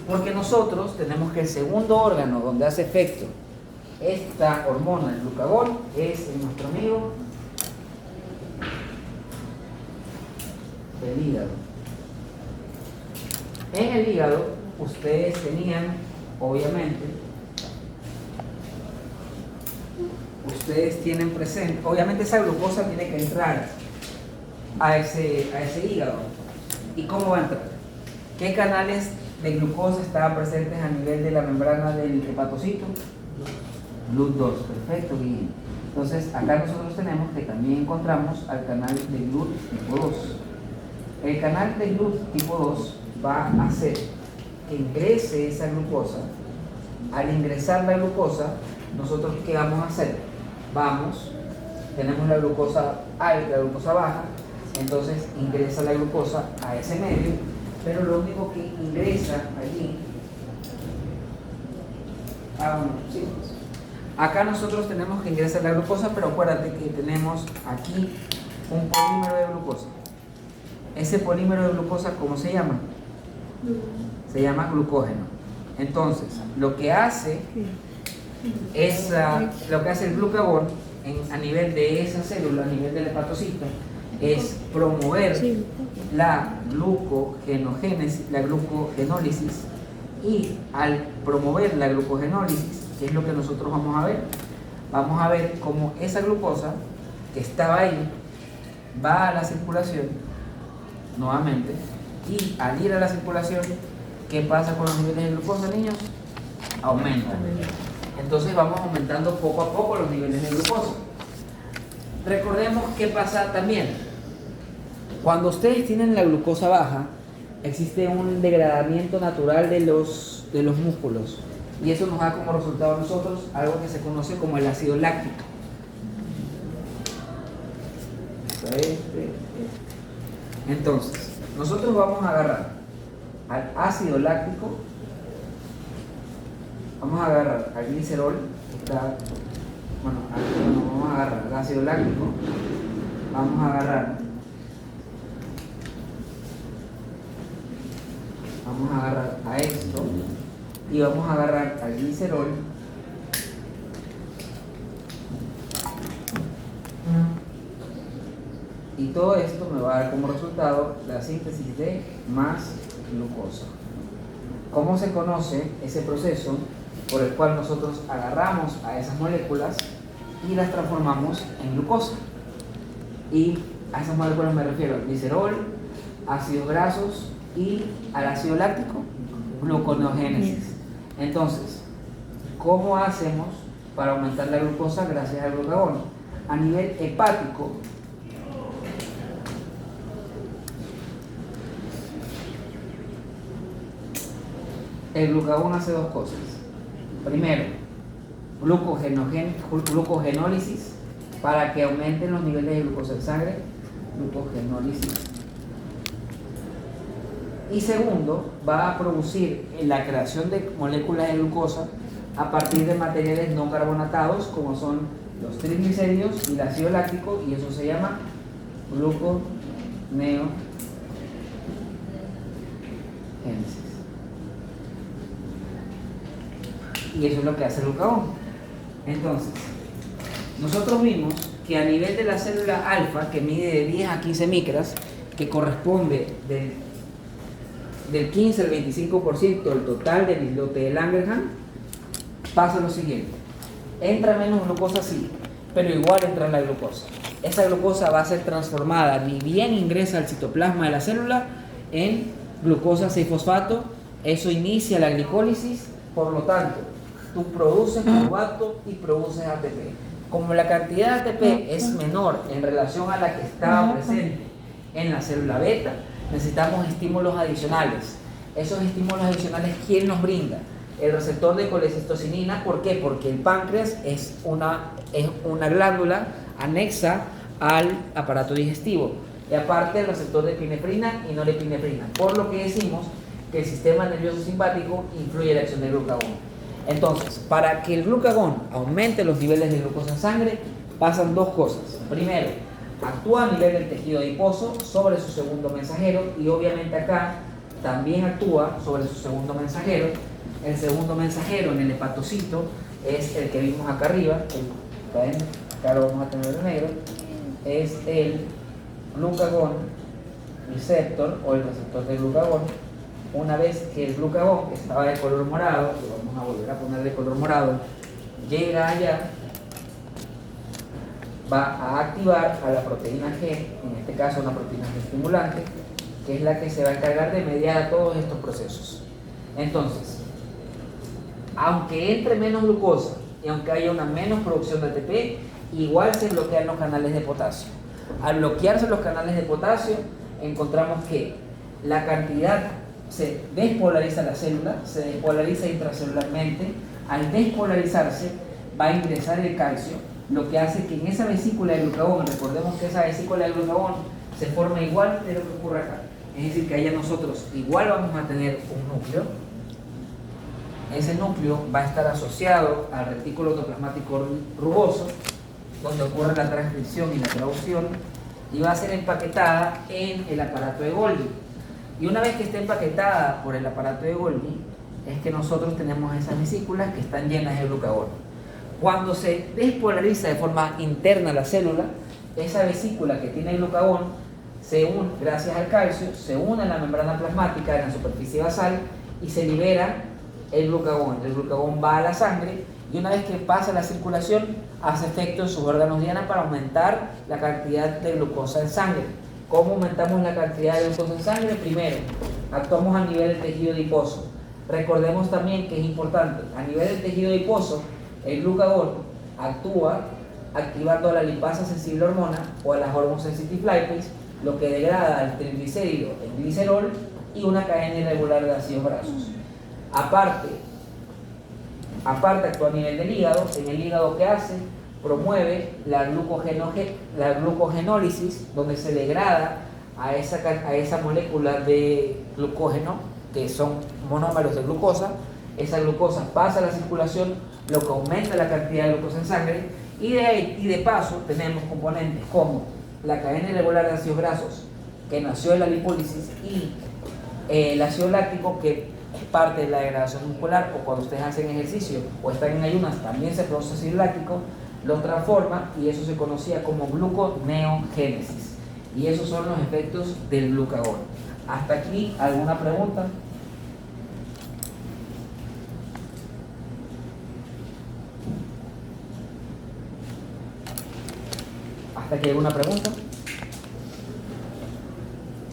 Porque nosotros tenemos que el segundo órgano donde hace efecto esta hormona, el glucagón, es en nuestro amigo el hígado. En el hígado ustedes tenían, obviamente, ustedes tienen presente, obviamente esa glucosa tiene que entrar a ese hígado. ¿Y cómo va a entrar? ¿Qué canales de glucosa estaban presentes a nivel de la membrana del hepatocito? GLUT2, perfecto, bien. Entonces acá nosotros tenemos que también encontramos al canal de GLUT tipo 2. El canal de GLUT tipo 2 va a hacer que ingrese esa glucosa. Al ingresar la glucosa, nosotros ¿qué vamos a hacer? Tenemos la glucosa alta, la glucosa baja, entonces ingresa la glucosa a ese medio, pero lo único que ingresa allí, sí, acá nosotros tenemos que ingresar la glucosa, pero acuérdate que tenemos aquí un polímero de glucosa. Ese polímero de glucosa, ¿cómo se llama? Se llama glucógeno. Entonces, lo que hace el glucagón a nivel de esa célula, a nivel del hepatocito, es promover la glucogenogénesis, la glucogenólisis, y al promover la glucogenólisis, ¿qué es lo que nosotros vamos a ver? Vamos a ver cómo esa glucosa que estaba ahí va a la circulación nuevamente, y al ir a la circulación, ¿qué pasa con los niveles de glucosa, niños? Aumentan. Entonces vamos aumentando poco a poco los niveles de glucosa. Recordemos qué pasa también. Cuando ustedes tienen la glucosa baja, existe un degradamiento natural de los músculos, y eso nos da como resultado a nosotros algo que se conoce como el ácido láctico. Entonces, nosotros vamos a agarrar al ácido láctico, vamos a agarrar al glicerol, vamos a agarrar el ácido láctico, vamos a agarrar a esto y vamos a agarrar al glicerol y todo esto me va a dar como resultado la síntesis de más glucosa. ¿Cómo se conoce ese proceso por el cual nosotros agarramos a esas moléculas y las transformamos en glucosa? Y a esas moléculas me refiero al glicerol, ácidos grasos y al ácido láctico, gluconeogénesis. Entonces, ¿cómo hacemos para aumentar la glucosa gracias al glucagón? A nivel hepático, el glucagón hace dos cosas. Primero, glucogenólisis, para que aumenten los niveles de glucosa en sangre, glucogenólisis. Y segundo, va a producir la creación de moléculas de glucosa a partir de materiales no carbonatados, como son los triglicéridos y el ácido láctico, y eso se llama gluconeogénesis. Y eso es lo que hace el glucagón. Entonces, nosotros vimos que a nivel de la célula alfa, que mide de 10 a 15 micras, que corresponde del 15 al 25% del total del islote de Langerhans, pasa lo siguiente: entra menos glucosa, sí, pero igual entra la glucosa. Esa glucosa va a ser transformada, ni bien ingresa al citoplasma de la célula, en glucosa 6-fosfato. Eso inicia la glicólisis, por lo tanto, tú produces carbohidrato y produces ATP. Como la cantidad de ATP es menor en relación a la que estaba presente en la célula beta, necesitamos estímulos adicionales. Esos estímulos adicionales, ¿quién nos brinda? El receptor de colecistocinina. ¿Por qué? Porque el páncreas es una glándula anexa al aparato digestivo. Y aparte el receptor de epinefrina y norepinefrina. Por lo que decimos que el sistema nervioso simpático influye en la acción del glucagón. Entonces, para que el glucagón aumente los niveles de glucosa en sangre, pasan dos cosas. Primero, actúa a nivel del tejido adiposo sobre su segundo mensajero, y obviamente acá también actúa sobre su segundo mensajero. El segundo mensajero en el hepatocito es el que vimos acá arriba, acá lo vamos a tener en negro, es el glucagón receptor o el receptor del glucagón. Una vez que el glucagón, que estaba de color morado, lo vamos a volver a poner de color morado, llega allá, va a activar a la proteína G, en este caso una proteína G estimulante, que es la que se va a encargar de mediar todos estos procesos. Entonces, aunque entre menos glucosa y aunque haya una menos producción de ATP, igual se bloquean los canales de potasio. Al bloquearse los canales de potasio, encontramos que la cantidad se despolariza la célula, se despolariza intracelularmente. Al despolarizarse, va a ingresar el calcio, lo que hace que en esa vesícula de glucagón, recordemos que esa vesícula de glucagón se forma igual de lo que ocurre acá. Es decir, que allá nosotros igual vamos a tener un núcleo. Ese núcleo va a estar asociado al retículo endoplasmático rugoso, donde ocurre la transcripción y la traducción, y va a ser empaquetada en el aparato de Golgi. Y una vez que esté empaquetada por el aparato de Golgi, es que nosotros tenemos esas vesículas que están llenas de glucagón. Cuando se despolariza de forma interna la célula, esa vesícula que tiene glucagón se une, gracias al calcio, se une a la membrana plasmática de la superficie basal y se libera el glucagón. El glucagón va a la sangre y una vez que pasa la circulación, hace efecto en sus órganos diana para aumentar la cantidad de glucosa en sangre. ¿Cómo aumentamos la cantidad de glucosa en sangre? Primero, actuamos a nivel del tejido adiposo. Recordemos también que es importante, a nivel del tejido adiposo, el glucagón actúa activando a la lipasa sensible hormona o a las hormone sensitive lipase, lo que degrada el triglicérido en glicerol y una cadena irregular de ácidos grasos. Aparte actúa a nivel del hígado. En el hígado, ¿qué hace? Promueve la glucogenólisis, donde se degrada a esa molécula de glucógeno, que son monómeros de glucosa. Esa glucosa pasa a la circulación, lo que aumenta la cantidad de glucosa en sangre, y de paso tenemos componentes como la cadena irregular de ácidos grasos, que nació de la lipólisis, y el ácido láctico, que es parte de la degradación muscular, o cuando ustedes hacen ejercicio o están en ayunas también se produce ácido láctico, lo transforma, y eso se conocía como gluconeogénesis. Y esos son los efectos del glucagón. ¿Hasta aquí alguna pregunta? ¿Hasta aquí alguna pregunta?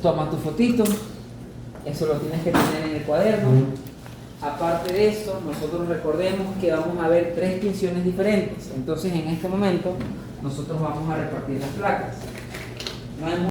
Toma tu fotito, eso lo tienes que tener en el cuaderno. Aparte de eso, nosotros recordemos que vamos a ver 3 tinciones diferentes. Entonces, en este momento, nosotros vamos a repartir las placas. No hay